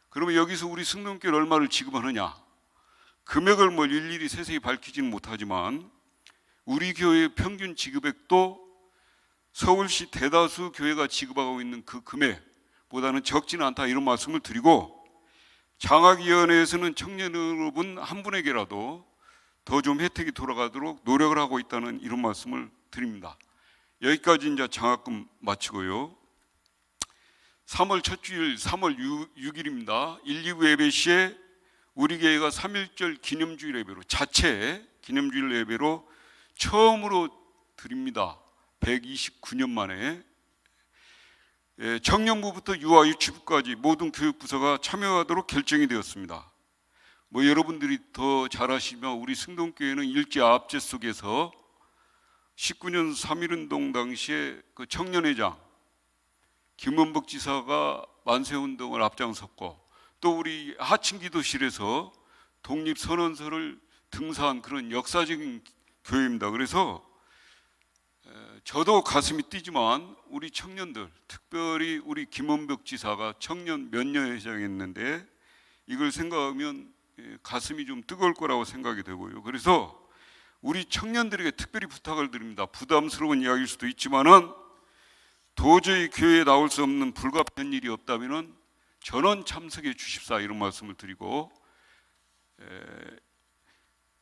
그러면 여기서 우리 승동교회는 얼마를 지급하느냐? 금액을 뭐 일일이 세세히 밝히지는 못하지만 우리 교회의 평균 지급액도 서울시 대다수 교회가 지급하고 있는 그 금액보다는 적지는 않다 이런 말씀을 드리고, 장학위원회에서는 청년 여러분 한 분에게라도 더 좀 혜택이 돌아가도록 노력을 하고 있다는 이런 말씀을 드립니다. 여기까지 이제 장학금 마치고요. 3월 첫 주일 3월 6일입니다. 1, 2부 예배 시에 우리 교회가 3.1절 기념주일 예배로, 자체 기념주일 예배로 처음으로 드립니다. 129년 만에. 청년부부터 유아 유치부까지 모든 교육부서가 참여하도록 결정이 되었습니다. 뭐 여러분들이 더 잘 아시면 우리 승동교회는 일제 압제 속에서 19년 3.1운동 당시에 그 청년회장 김원복 지사가 만세운동을 앞장섰고, 또 우리 하층기도실에서 독립선언서를 등사한 그런 역사적인 교회입니다. 그래서 저도 가슴이 뛰지만 우리 청년들, 특별히 우리 김원복 지사가 청년 면녀회장했는데 이걸 생각하면 가슴이 좀 뜨거울 거라고 생각이 되고요. 그래서 우리 청년들에게 특별히 부탁을 드립니다. 부담스러운 이야기일 수도 있지만은 도저히 교회에 나올 수 없는 불가피한 일이 없다면은 전원 참석해 주십사 이런 말씀을 드리고,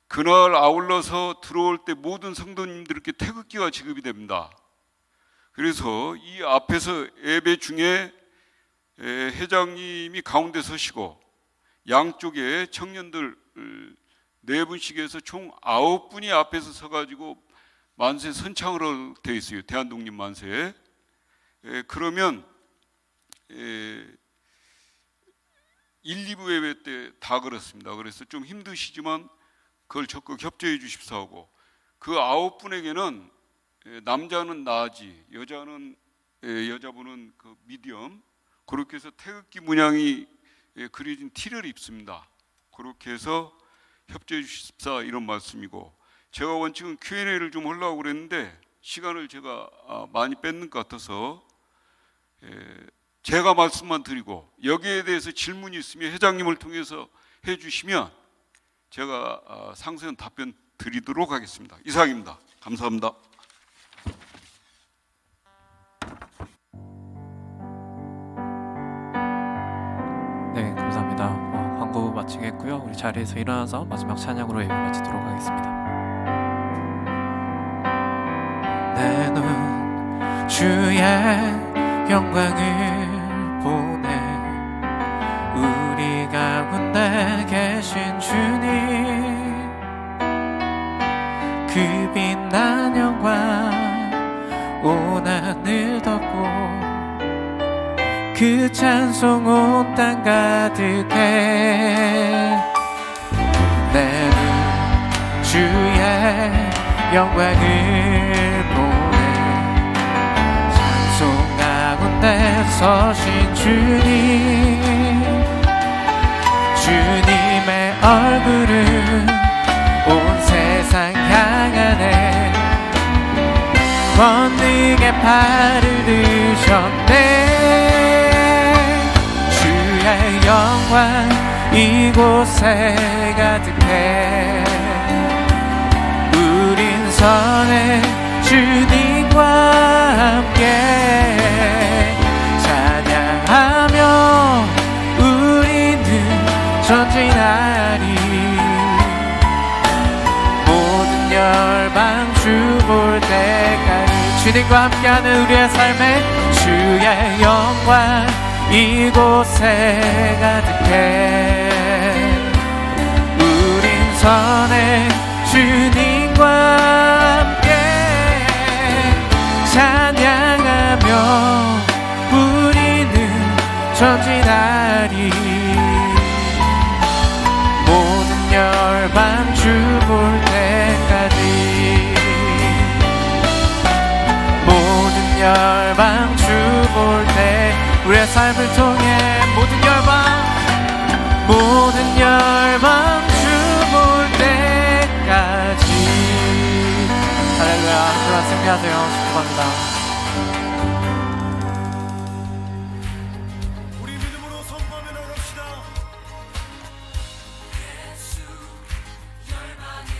그날 아울러서 들어올 때 모든 성도님들께 태극기가 지급이 됩니다. 그래서 이 앞에서 예배 중에 회장님이 가운데 서시고 양쪽에 청년들 4분씩 해서 총 9분이 앞에서 서가지고 만세 선창으로 되어 있어요. 대한독립 만세. 그러면 1, 2부 예배 때 다 그렇습니다. 그래서 좀 힘드시지만 그걸 적극 협조해 주십사 하고, 그 9분에게는 남자는 나아지, 여자분은 그 미디엄, 그렇게 해서 태극기 문양이 그려진 티를 입습니다. 그렇게 해서 협조해 주십사 이런 말씀이고, 제가 원칙은 Q&A를 좀 하려고 그랬는데 시간을 제가 많이 뺏는 것 같아서 제가 말씀만 드리고, 여기에 대해서 질문이 있으면 회장님을 통해서 해주시면 제가 상세한 답변 드리도록 하겠습니다. 이상입니다. 감사합니다. 네, 감사합니다. 광고 마치겠고요. 우리 자리에서 일어나서 마지막 찬양으로 예배 마치도록 하겠습니다. 내 눈 주의 영광을 보네. 우리 가운데 계신 주님, 그 빛난 영광 온 하늘 덮고 그 찬송 온 땅 가득해. 내 눈 주의 영광을 보네. 찬송 가운데 서신 주님, 주님의 얼굴은 온 세상 향하네. 권능의 팔을 드셨네. 영광 이곳에 가득해. 우린 선해 주님과 함께 찬양하며 우리는 전진하리. 모든 열방 주 볼 때까지 주님과 함께하는 우리의 삶에 주의 영광 이곳에 가득해. 우린 선해 주님과 함께 찬양하며 우리는 전진하리. 모든 열방 주 볼 때까지. 모든 열방 주 볼 때 우리의 삶을 통해 모든 열방 주 볼 때까지. 할렐루야. 하나님 승리하세요. 축복합니다.